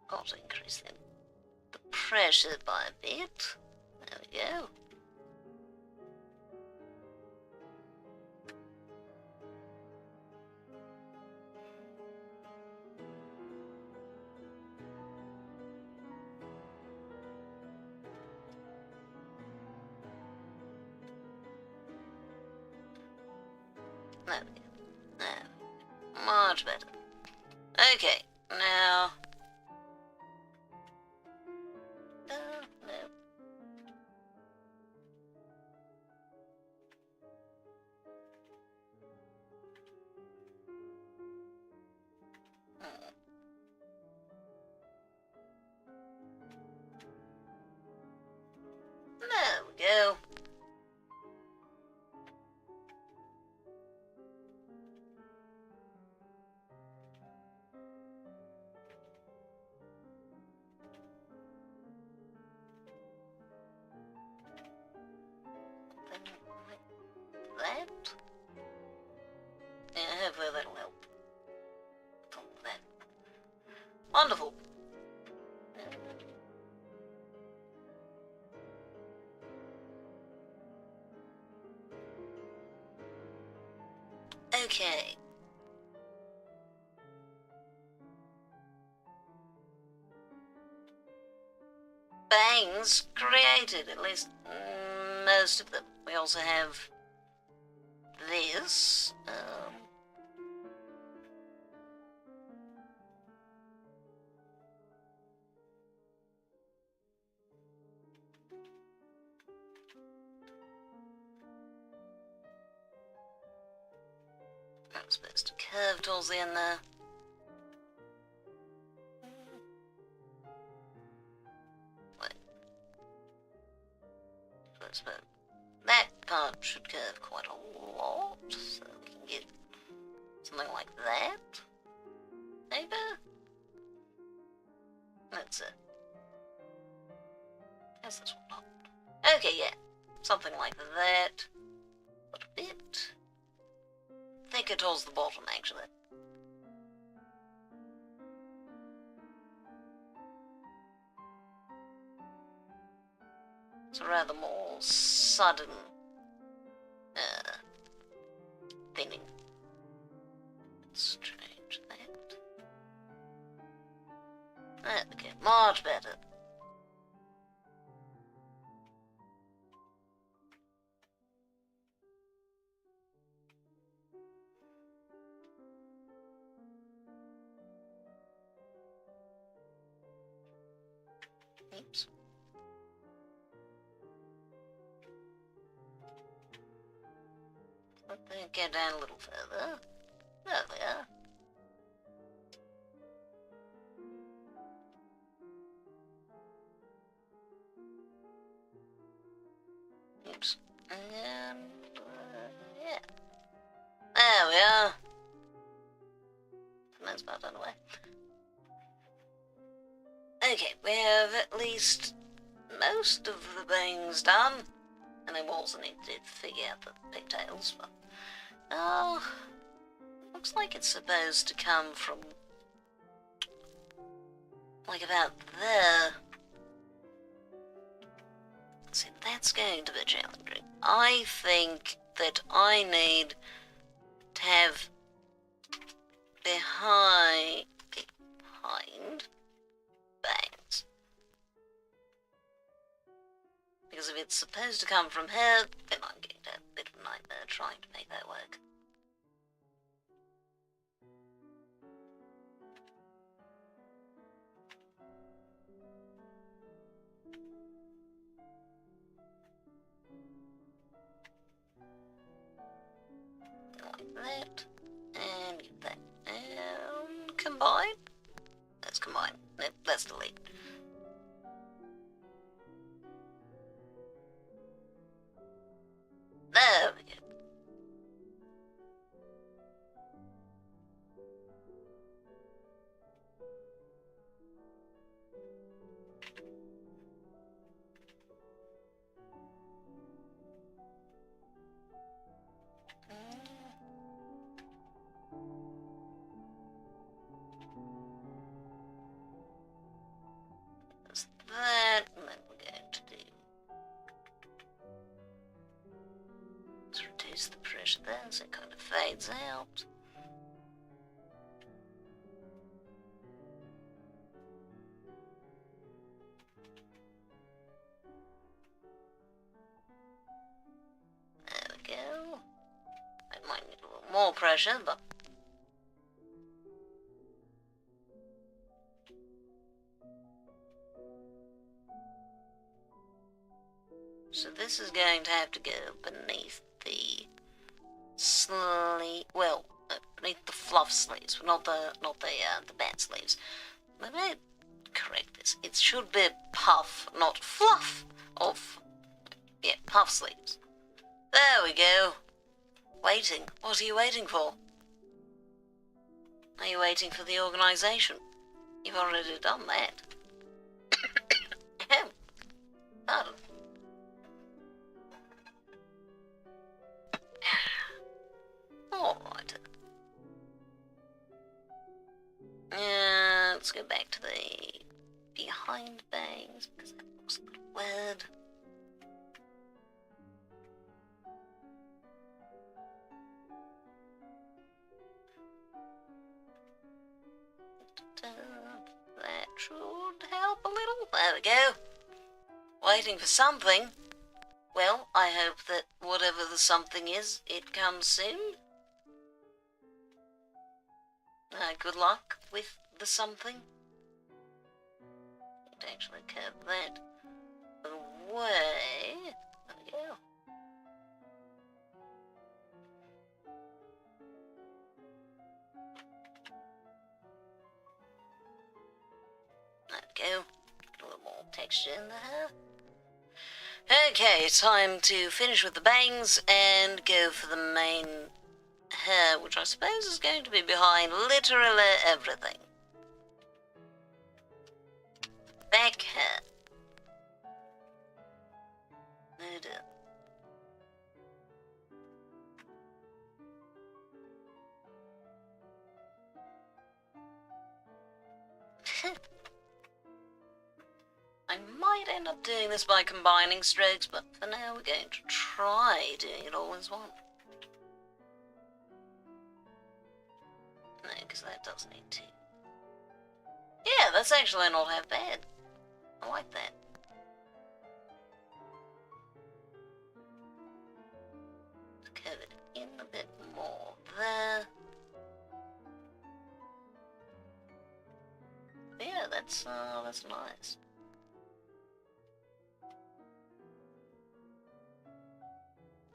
Got to increase the pressure by a bit. There we go. There we go. There. Much better. Okay, now... no. Hopefully that'll help. That. Wonderful. Okay. Bangs created, at least most of them. We also have this. I'm supposed to curve towards the end there. Wait. Let's put that part should curve quite a lot, so we can get something like that. Maybe? That's it. How's this one not? Okay, yeah. Something like that. But a bit thicker towards the bottom, actually. It's a rather more sudden thinning. Let's change that. Okay, much better. Oops. Let me get down a little further. There we are. Oops. And, yeah. There we are. That's about done away. Okay, we have at least most of the bangs done. And then we also need to figure out the pigtails, but... Oh... Looks like it's supposed to come from... like about there. See, that's going to be challenging. I think that I need to have behind bangs. Because if it's supposed to come from here, then I'm going to have a bit of a nightmare trying to make that work. Like that, and get that, and combine. Let's combine. No, let's delete. There we go. There's that, and then we're going to do... Let's reduce the pressure there so it kind of fades out. There we go. I might need a little more pressure, but... So this is going to have to go beneath the sleeve, well, beneath the fluff sleeves, but not the bat sleeves. Let me correct this. It should be puff, not fluff. Yeah, puff sleeves. There we go. Waiting. What are you waiting for? Are you waiting for the organisation? You've already done that. Pardon. Alright. let's go back to the behind bangs, because that looks a little weird. That should help a little. There we go. Waiting for something. Well, I hope that whatever the something is, it comes soon. Good luck with the something. Let's actually curve that away. There we go. There we go. A little more texture in there. Okay, time to finish with the bangs and go for the main hair, which I suppose is going to be behind literally everything. Back hair. No dear. I might end up doing this by combining strokes, but for now we're going to try doing it all as one. No, because that does need to. Yeah, that's actually not half bad. I like that. Let's curve it in a bit more there. Yeah, that's nice.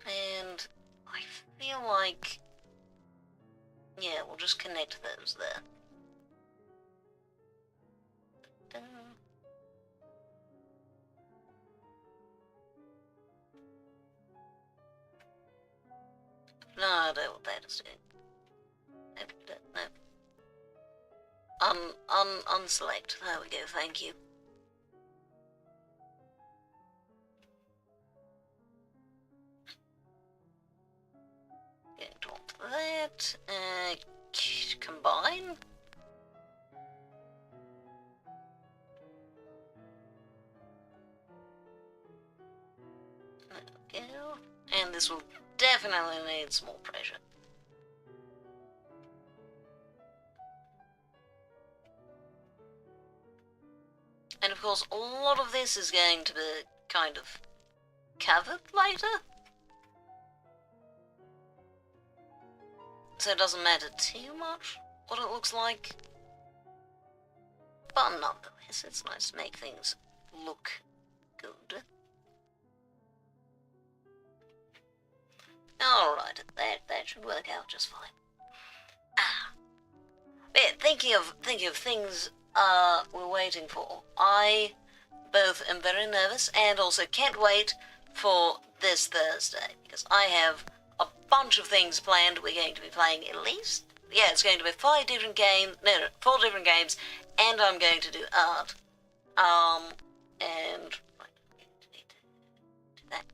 And I feel like, yeah, we'll just connect those there. No, I don't know what that is doing. No. Unselect. There we go, thank you. Get onto that. Combine. There we go. And this will definitely need some more pressure. And of course, a lot of this is going to be kind of covered later. So it doesn't matter too much what it looks like. But nonetheless, it's nice to make things look good. Alright, that should work out just fine. But yeah, thinking of things we're waiting for, I both am very nervous and also can't wait for this Thursday, because I have a bunch of things planned. We're going to be playing at least, yeah, it's going to be 4 different games, and I'm going to do art. And right, need to do that.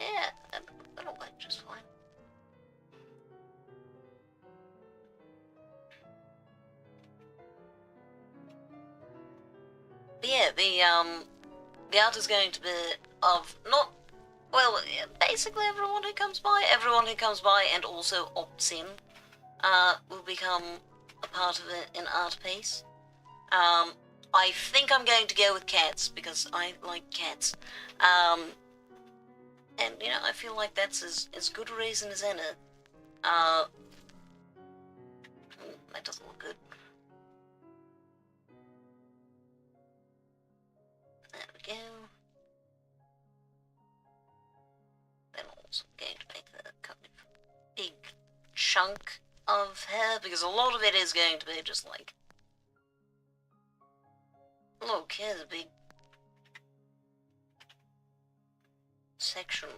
Yeah, that'll work just fine. But yeah, the art is going to be of not, well, basically everyone who comes by, and also opts in, will become a part of an art piece. I think I'm going to go with cats, because I like cats. And, you know, I feel like that's as good a reason as any. That doesn't look good. There we go. Then I'm also going to make the kind of big chunk of hair, because a lot of it is going to be just like, look, here's a big section,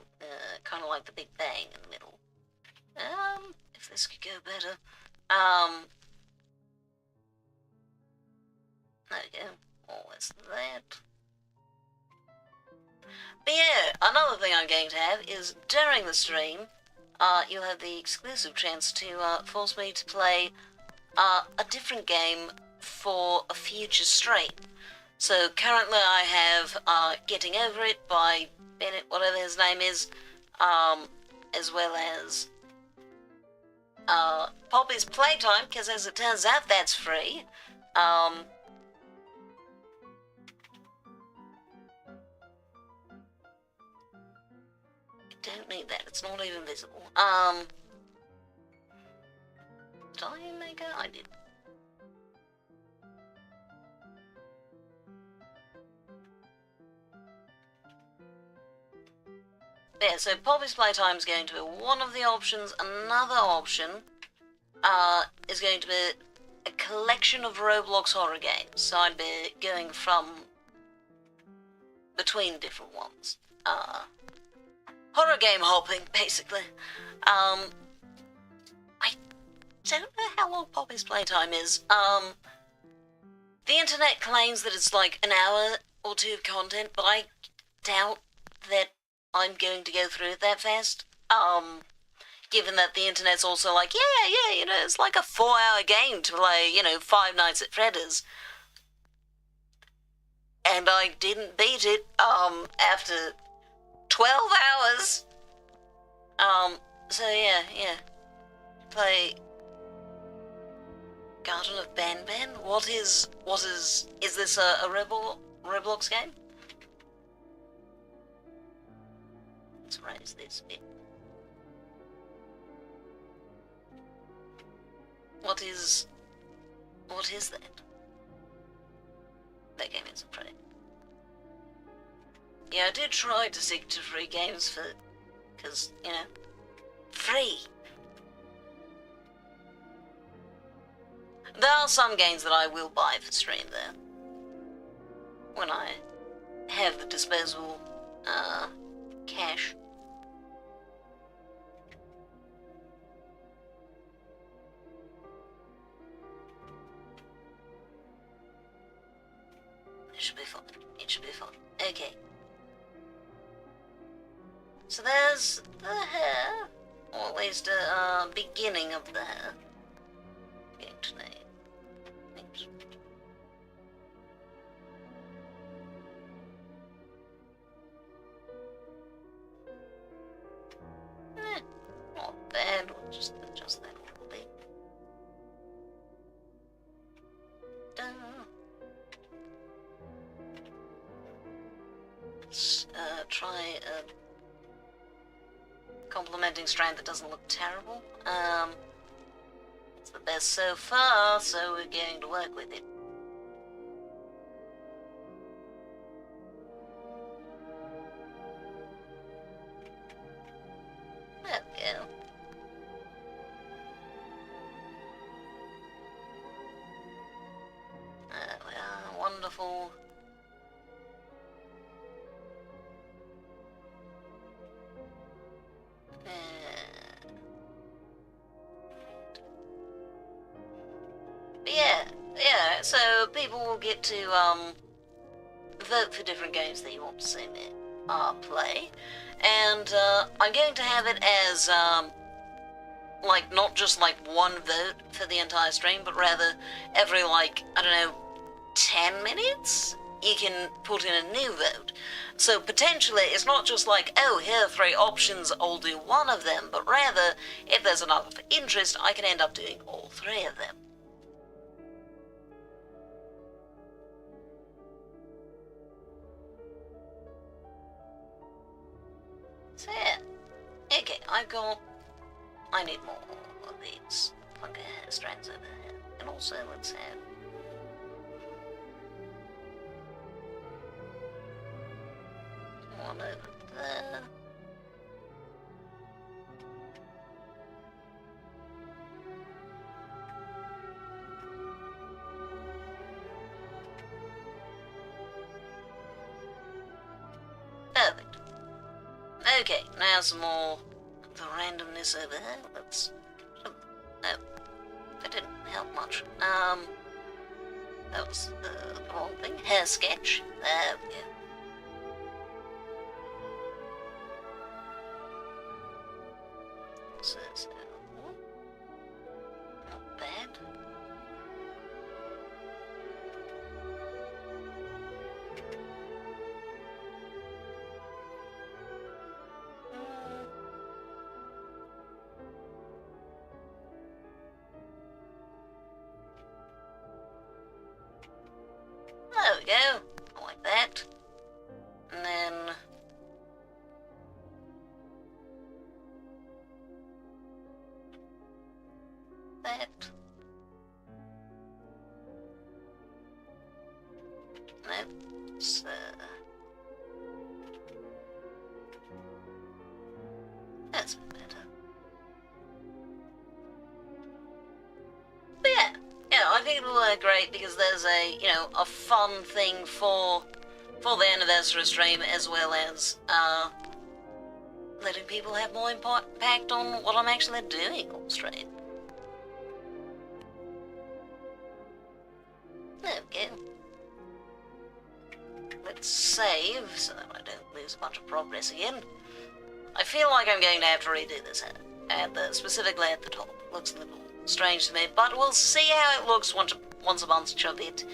kind of like the Big Bang in the middle. If this could go better. There we go. Always that. But yeah, another thing I'm going to have is during the stream, you'll have the exclusive chance to force me to play a different game for a future stream. So currently I have Getting Over It by Bennett, whatever his name is, as well as Poppy's Playtime, because as it turns out that's free. Don't need that, it's not even visible. Did I make it? I did. Yeah, so Poppy's Playtime is going to be one of the options. Another option is going to be a collection of Roblox horror games. So I'd be going from between different ones. Horror game hopping, basically. I don't know how long Poppy's Playtime is. The internet claims that it's like an hour or two of content, but I doubt that I'm going to go through it that fast. Given that the internet's also like, yeah, you know, it's like a 4-hour game to play, you know, 5 Nights at Freddy's. And I didn't beat it, after 12 hours. So yeah. Play Garden of Banban? Is this a Roblox game? Let's raise this bit. What is that? That game isn't free. Yeah, I did try to stick to free games because, you know, free. There are some games that I will buy for stream though. When I have the disposable, cash. It should be fun. It should be fun. Okay. So there's the hair, or at least a beginning of the hair. Getting to name. Thanks. Not bad. We'll just adjust that a little bit. Dun. Let's try a complementing strand that doesn't look terrible. It's the best so far, so we're going to work with it. There we go. There we are, wonderful. Yeah, so people will get to vote for different games that you want to see me play, and I'm going to have it as like not just like one vote for the entire stream, but rather every like, I don't know, 10 minutes you can put in a new vote. So potentially it's not just like, oh, here are 3 options, I'll do one of them, but rather if there's enough interest I can end up doing all 3 of them. So yeah, okay, I need more of these funky hair strands over here, and also let's have one over there. Perfect. Okay, now some more of the randomness over here. Let's... Oh, that didn't help much. That was the wrong thing. Hair sketch. There we go. So, not bad. There we go. I like that. And then that. That's that's better. But yeah, I think it'll work great because there's a fun thing for the anniversary stream, as well as letting people have more impact on what I'm actually doing on stream. There we go. Let's save so that I don't lose a bunch of progress again. I feel like I'm going to have to redo this specifically at the top. Looks a little strange to me, but we'll see how it looks once a bunch of it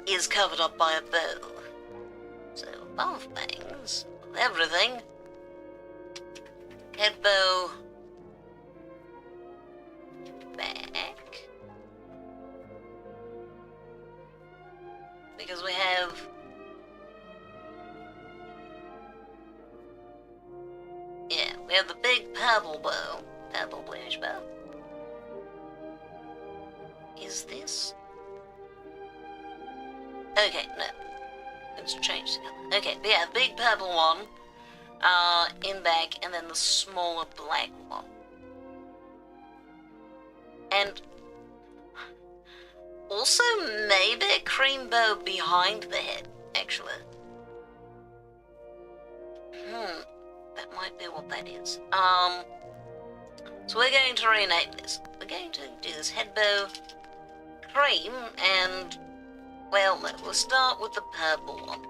is covered up by a bow. So, above bangs, everything. Head bow. Back. Because we have... yeah, we have the big purple bow. Purple bluish bow. Is this... okay, no. Let's change the color. Okay, but yeah, the big purple one, in back, and then the smaller black one. And also maybe a cream bow behind the head, actually. That might be what that is. So we're going to rename this. We're going to do this head bow cream, and well, no, we'll start with the purple one.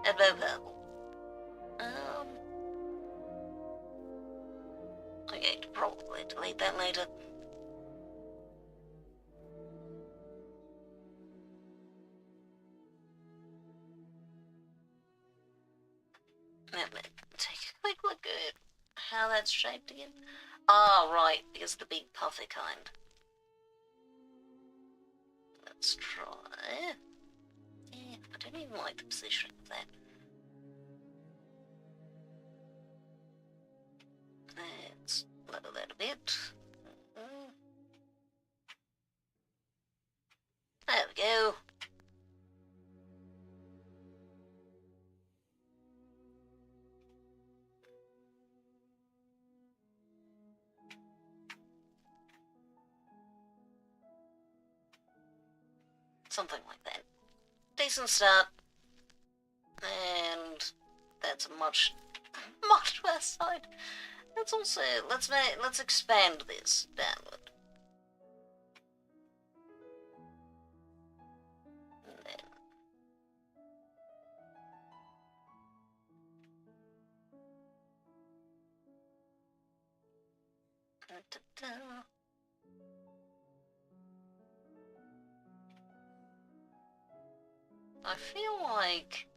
Head bow purple. I'm going to probably delete that later. Let me take a quick look at how that's shaped again. Ah, right, because the big puffy kind. Let's try. Yeah, I don't even like the position of that. Let's lower that a bit. There we go. Something like that. Decent start. And that's a much worse side. Let's also let's expand this downward. And then da-da-da. I feel like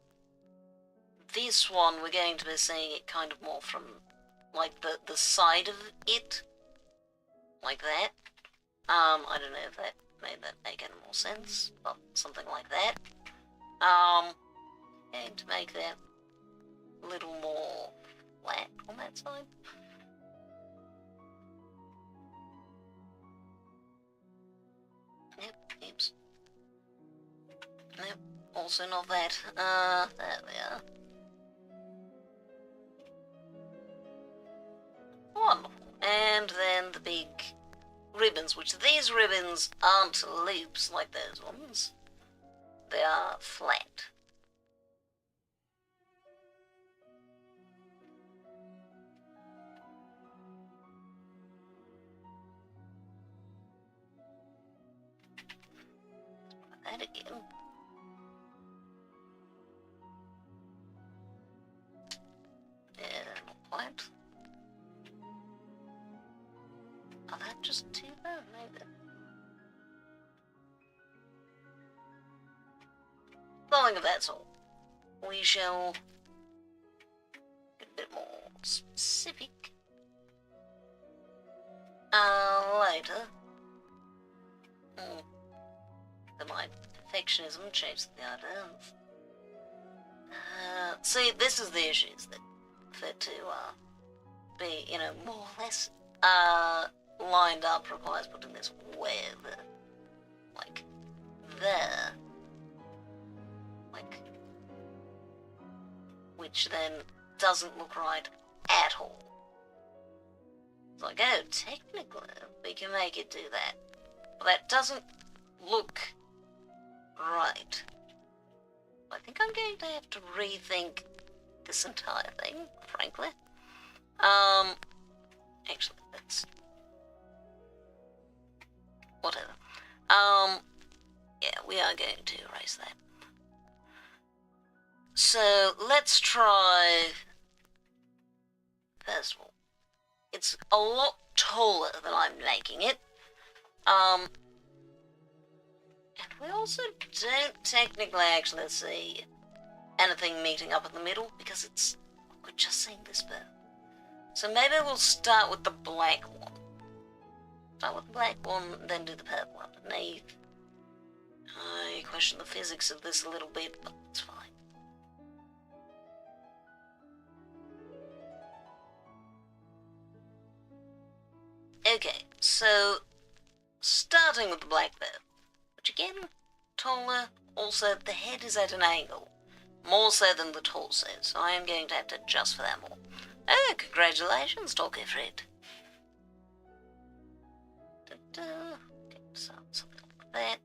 this one we're going to be seeing it kind of more from like the side of it, like that. I don't know if that made that make any more sense, but something like that. Going to make that a little more flat on that side. Yep, oops. Nope, also not that. There we are. Wonderful. And then the big ribbons, which these ribbons aren't loops like those ones. They are flat. That again. Yeah, not quite. just too bad, maybe. Nothing of that sort. We shall get a bit more specific later. Then my perfectionism changed the idea of. See, this is the issues that for it to be, you know, more or less lined up requires putting this web like there, like, which then doesn't look right at all. It's like, oh, technically we can make it do that, but that doesn't look right. I think I'm going to have to rethink this entire thing, frankly. Actually, that's... whatever. Yeah, we are going to erase that. So, let's try... First of all, it's a lot taller than I'm making it. And we also don't technically actually see anything meeting up in the middle, because it's... we're just seeing this bit. So maybe we'll start with the black one. Start with the black one, then do the purple underneath. I question the physics of this a little bit, but it's fine. Okay, so starting with the black bit, which again, taller, also the head is at an angle, more so than the torso, so I am going to have to adjust for that more. Oh, congratulations, Talkie Fred. Okay, so something like that.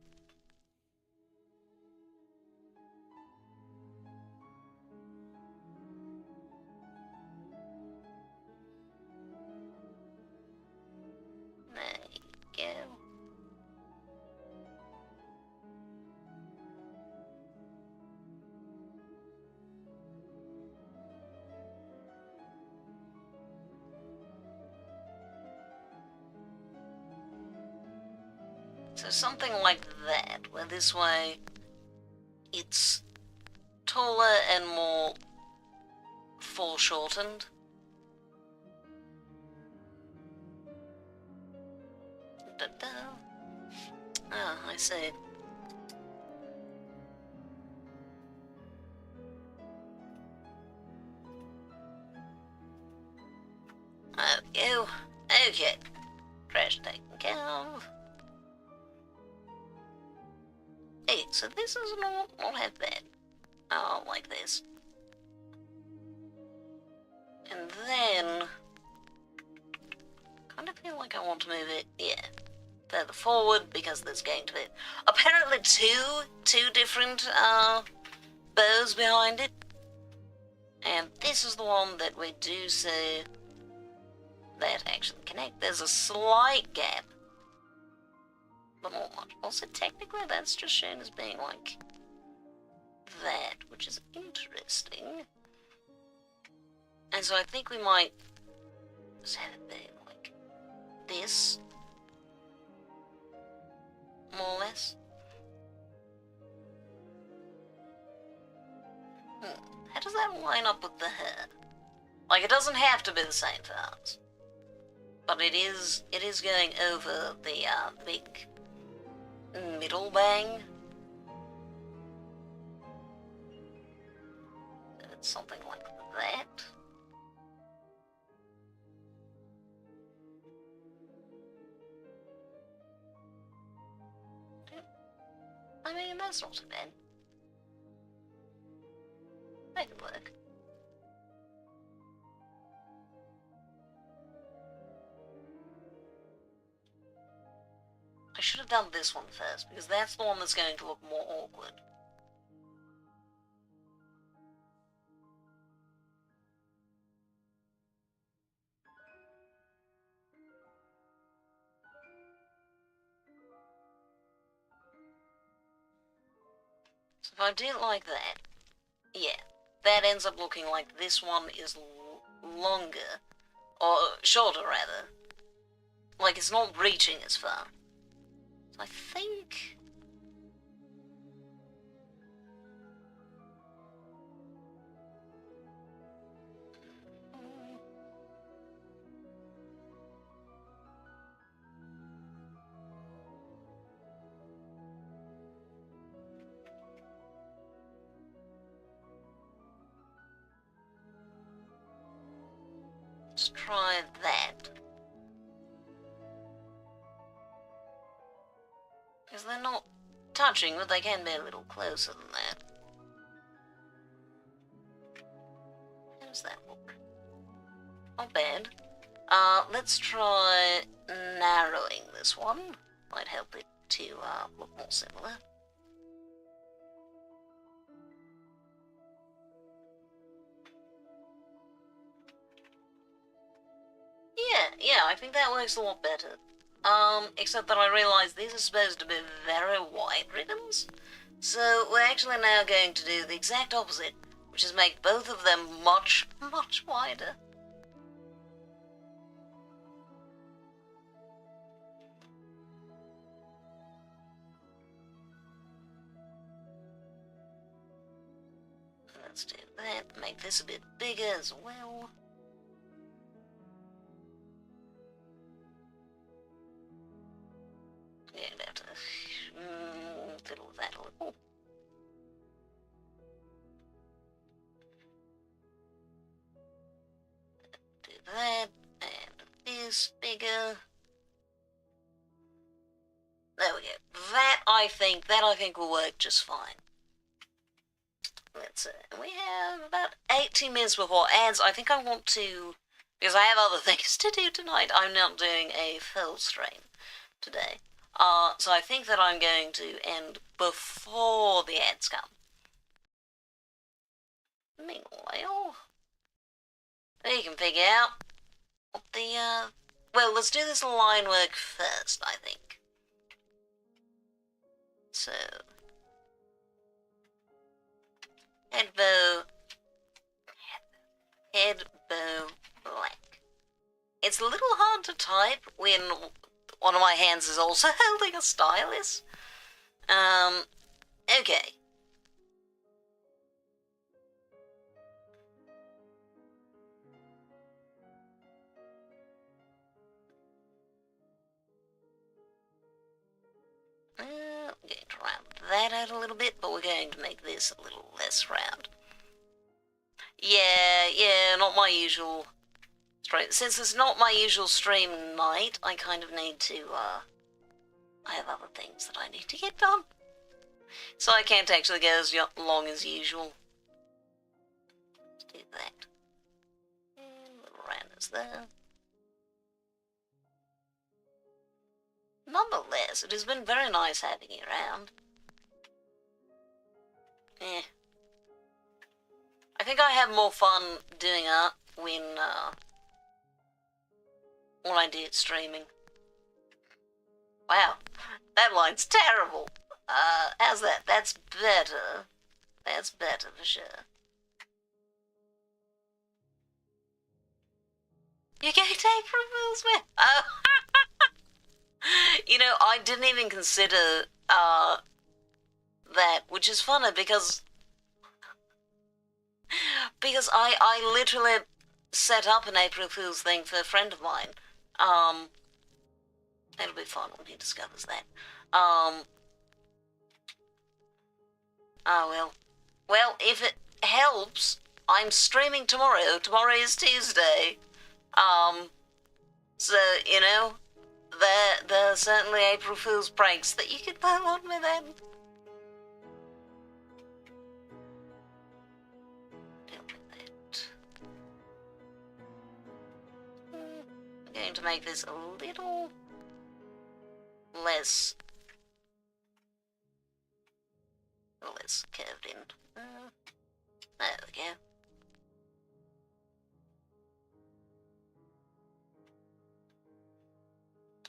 There you go. So something like that, where this way it's taller and more foreshortened. Da-da. Ah, I see. Oh, okay. Trash taken care of. Hey, so this is not half bad. Oh, like this. And then... kind of feel like I want to move it, yeah, further forward, because there's going to be apparently two different bows behind it. And this is the one that we do see that actually connect. There's a slight gap, but not much. Also, technically, that's just shown as being like that, which is interesting. And so I think we might just have it be like this, more or less. How does that line up with the hair? Like, it doesn't have to be the same for us, but it is going over the big middle bang. So it's something like that. I mean, that's not too bad. Make it work. I should have done this one first, because that's the one that's going to look more awkward. So if I do it like that, yeah, that ends up looking like this one is longer, or shorter rather, Like, it's not reaching as far. So I think... Let's try that. Because they're not touching, but they can be a little closer than that. How does that look? Not bad. Let's try narrowing this one. Might help it to look more similar. Yeah, I think that works a lot better. Except that I realise these are supposed to be very wide ribbons. So we're actually now going to do the exact opposite, which is make both of them much, much wider. Let's do that, make this a bit bigger as well. Yeah, I'd have to fiddle with that a little. Do that, and this bigger. There we go. That I think will work just fine. Let's see. We have about 80 minutes before ads. I think I want to, because I have other things to do tonight. I'm not doing a full stream today. So I think that I'm going to end before the ads come. Meanwhile, you can figure out what the, well, let's do this line work first, I think. So, head bow black. It's a little hard to type when one of my hands is also holding a stylus. Okay. I'm going to round that out a little bit, but we're going to make this a little less round. Yeah, not my usual stream. Since it's not my usual stream night, I kind of need to, I have other things that I need to get done. So I can't actually go as long as usual. Let's do that. And little rounders there. Nonetheless, it has been very nice having you around. I think I have more fun doing art when I do it streaming. Wow, that line's terrible. How's that? That's better. That's better for sure. You get April Fool's, man? Oh. You know, I didn't even consider that, which is funny because I literally set up an April Fool's thing for a friend of mine. It'll be fun when he discovers that. Oh well. Well, if it helps, I'm streaming tomorrow. Tomorrow is Tuesday. So, you know, there are certainly April Fool's pranks that you can pull on me then. Deal with it. I'm going to make this a little less curved in. There we go.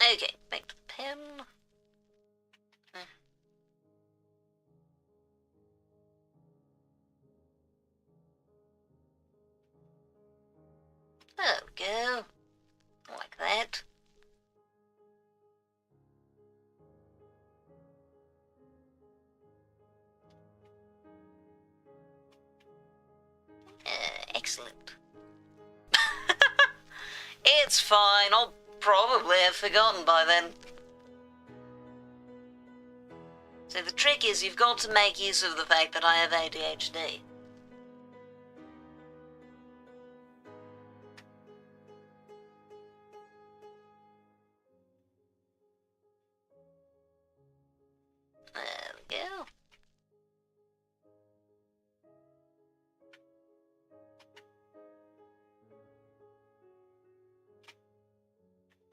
Okay, back to the pen. There we go. Like that. Excellent. It's fine, I'll probably have forgotten by then. So the trick is you've got to make use of the fact that I have ADHD. There we go.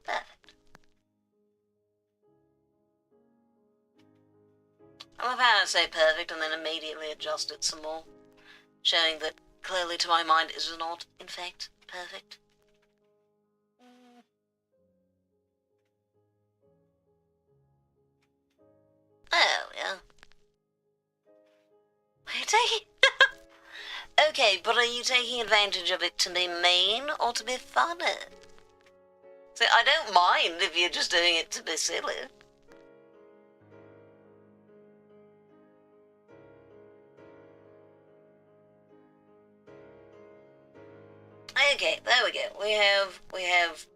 Perfect. I love how I say perfect and then immediately adjust it some more, showing that clearly to my mind it is not, in fact, perfect. Oh, yeah. Are you taking... Okay, but are you taking advantage of it to be mean or to be funny? See, I don't mind if you're just doing it to be silly. Okay, there we go. We have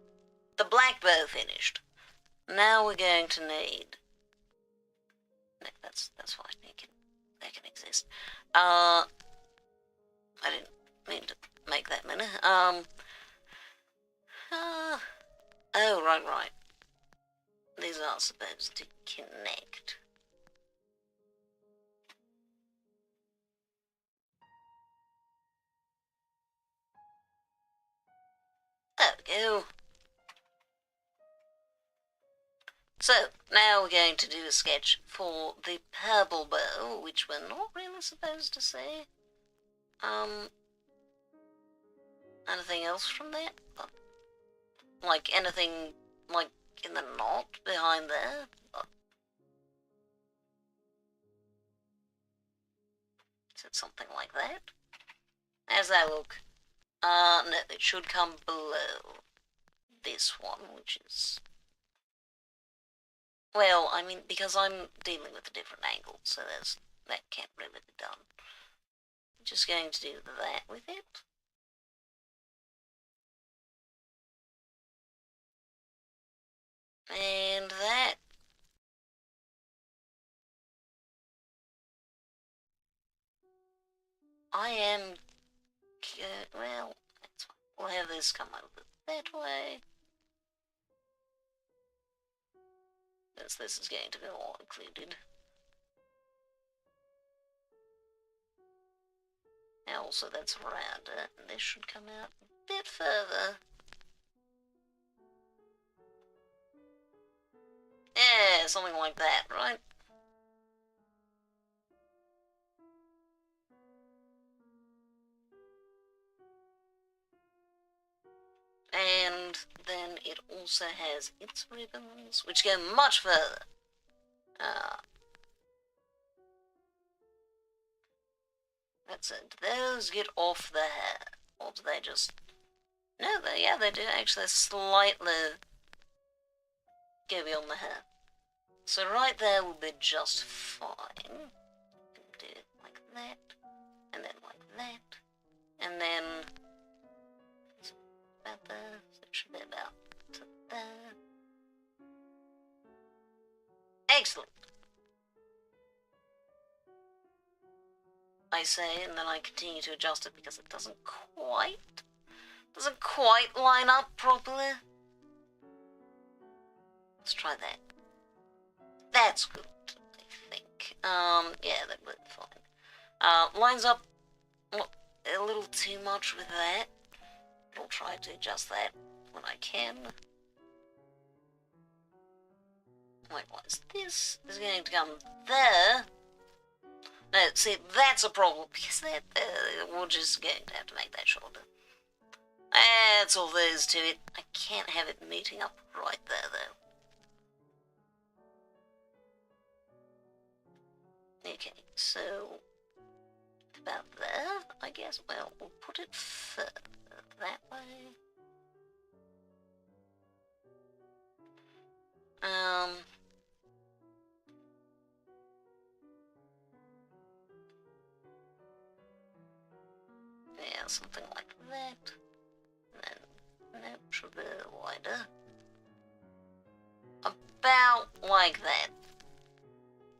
the black bow finished. Now we're going to need... No, that's fine. They can exist. I didn't mean to make that many. Oh, right. These are supposed to connect. There we go. So, now we're going to do a sketch for the purple bow, which we're not really supposed to see. Anything else from that? Like anything, like, in the knot behind there? Is it something like that? How's that look? No, it should come below this one, which is... Well, I mean, because I'm dealing with a different angle, so that can't really be done. Just going to do that with it. And that. I am good. Well, that's fine. We'll have this come over that way. Since this is going to be all included. And also that's around it, and this should come out a bit further. Yeah, something like that, right? And then it also has its ribbons, which go much further. That's it. Do those get off the hair? Or do they just... No, they do actually slightly go beyond the hair. So right there will be just fine. Do it like that, and then like that, and then about there, so it should be about to there. Excellent. I say, and then I continue to adjust it because it doesn't quite line up properly. Let's try that. That's good, I think. Yeah, that would be fine. Lines up a little too much with that. I'll try to adjust that when I can. Likewise, this is going to come there. No, see, that's a problem, because we're just going to have to make that shorter. That's all there is to it. I can't have it meeting up right there, though. Okay, so about there, I guess. Well, we'll put it further that way. Yeah, something like that. No, should be wider. About like that.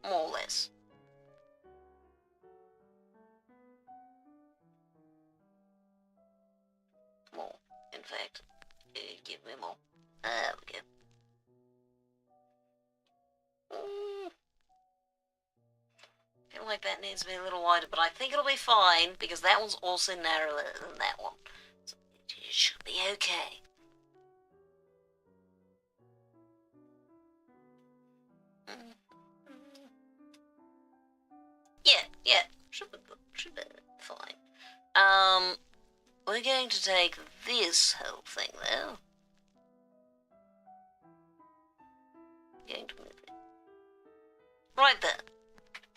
More or less. More, in fact. Give me more. There we go. I feel like that needs to be a little wider, but I think it'll be fine, because that one's also narrower than that one. So it should be okay. Yeah, should be good. Should be fine. We're going to take this whole thing, though. Going to move it. Right there.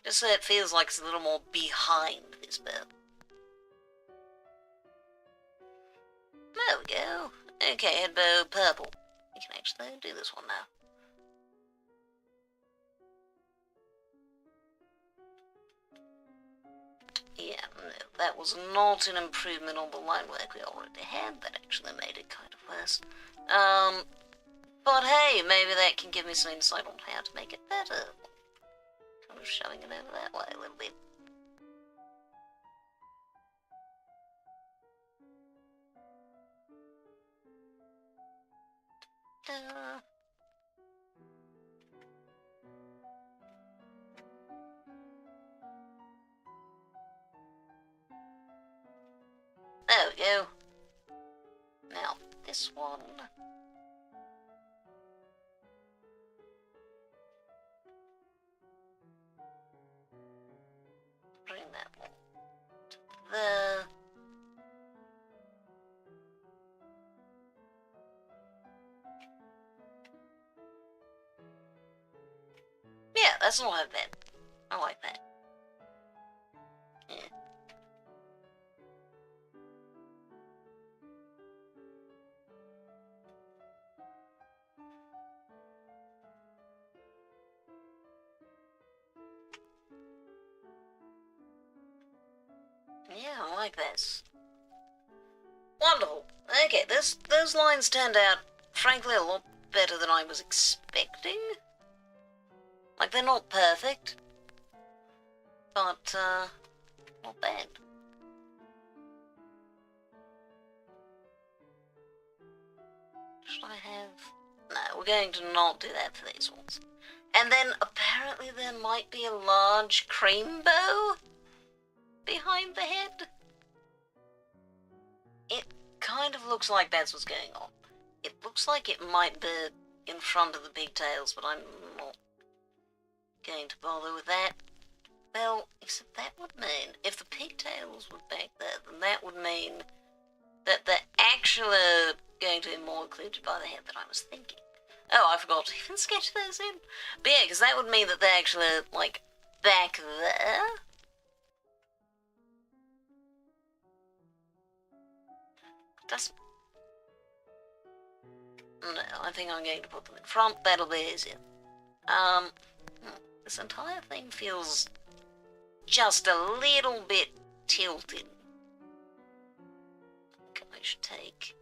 Just so it feels like it's a little more behind this bit. There we go. Okay, headbow purple. We can actually do this one now. Yeah, no, that was not an improvement on the line work we already had. That actually made it kind of worse. But hey, maybe that can give me some insight on how to make it better. Kind of shoving it over that way a little bit. There we go. Now, this one. Bring that one to there. Yeah, that's not like that. I like that. Yeah. Yeah, I like this. Wonderful. Okay, those lines turned out, frankly, a lot better than I was expecting. Like, they're not perfect, but, not bad. Should I have... No, we're going to not do that for these ones. And then, apparently, there might be a large cream bow behind the head. It kind of looks like that's what's going on. It looks like it might be in front of the pigtails, but I'm not going to bother with that. Well, except that would mean, if the pigtails were back there, then that would mean that they're actually going to be more occluded by the head than I was thinking. Oh, I forgot to even sketch those in. But yeah, because that would mean that they're actually, like, back there. Doesn't... No, I think I'm going to put them in front. That'll be easier. This entire thing feels just a little bit tilted. Okay, I should take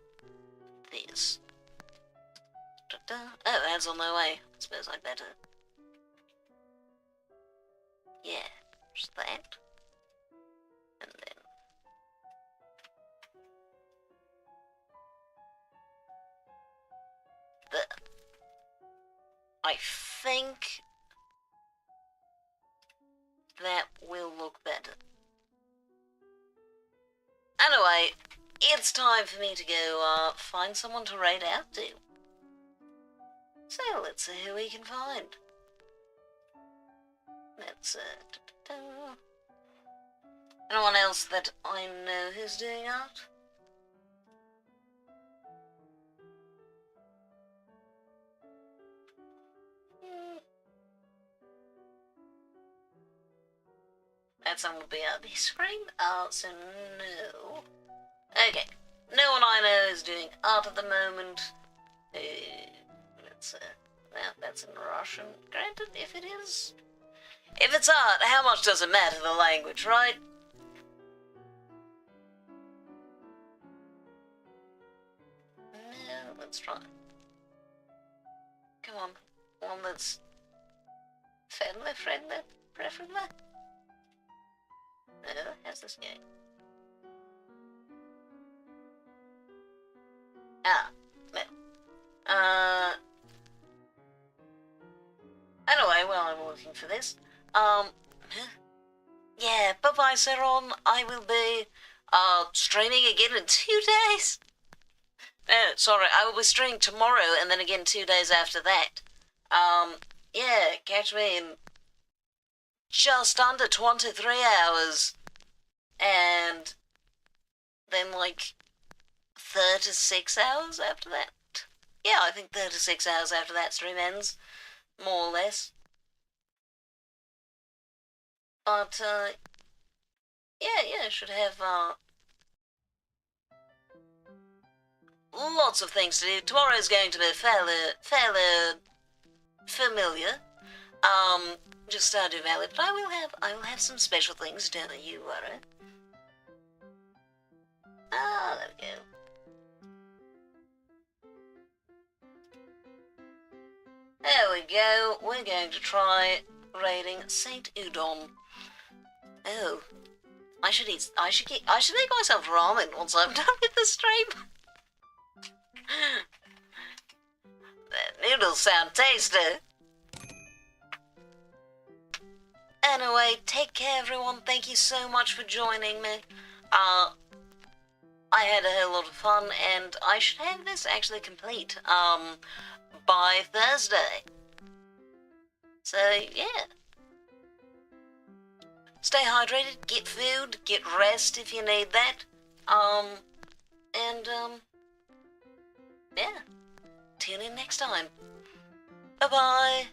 this. Oh, ads on their way. I suppose I better. Yeah, just that. And then... there. I think that will look better. Anyway, it's time for me to go find someone to raid out to. So let's see who we can find. Let's anyone else that I know who's doing art? That someone will be out the screen. So no. Okay. No one I know is doing art at the moment. Let's well, that's in Russian. Granted, if it is. If it's art, how much does it matter the language, right? let's try. Come on, one that's family friendly, preferably. No, how's this going? Ah, no. Anyway, while I'm looking for this, yeah, bye-bye, Saron. I will be, streaming again in 2 days. No, sorry, I will be streaming tomorrow and then again 2 days after that. Yeah, catch me in just under 23 hours. And then, like, 36 hours after that. Yeah, I think 36 hours after that stream ends, more or less. But, yeah, should have, lots of things to do. Tomorrow's going to be fairly familiar. Just Stardew Valley, but I will have some special things, don't you worry. Ah, there we go. There we go. We're going to try raiding Saint Udon. Oh, I should make myself ramen once I'm done with the stream. The noodles sound tasty. Anyway, take care, everyone. Thank you so much for joining me. I had a whole lot of fun, and I should have this actually complete, by Thursday. So, yeah. Stay hydrated, get food, get rest if you need that. Yeah. Tune in next time. Bye-bye.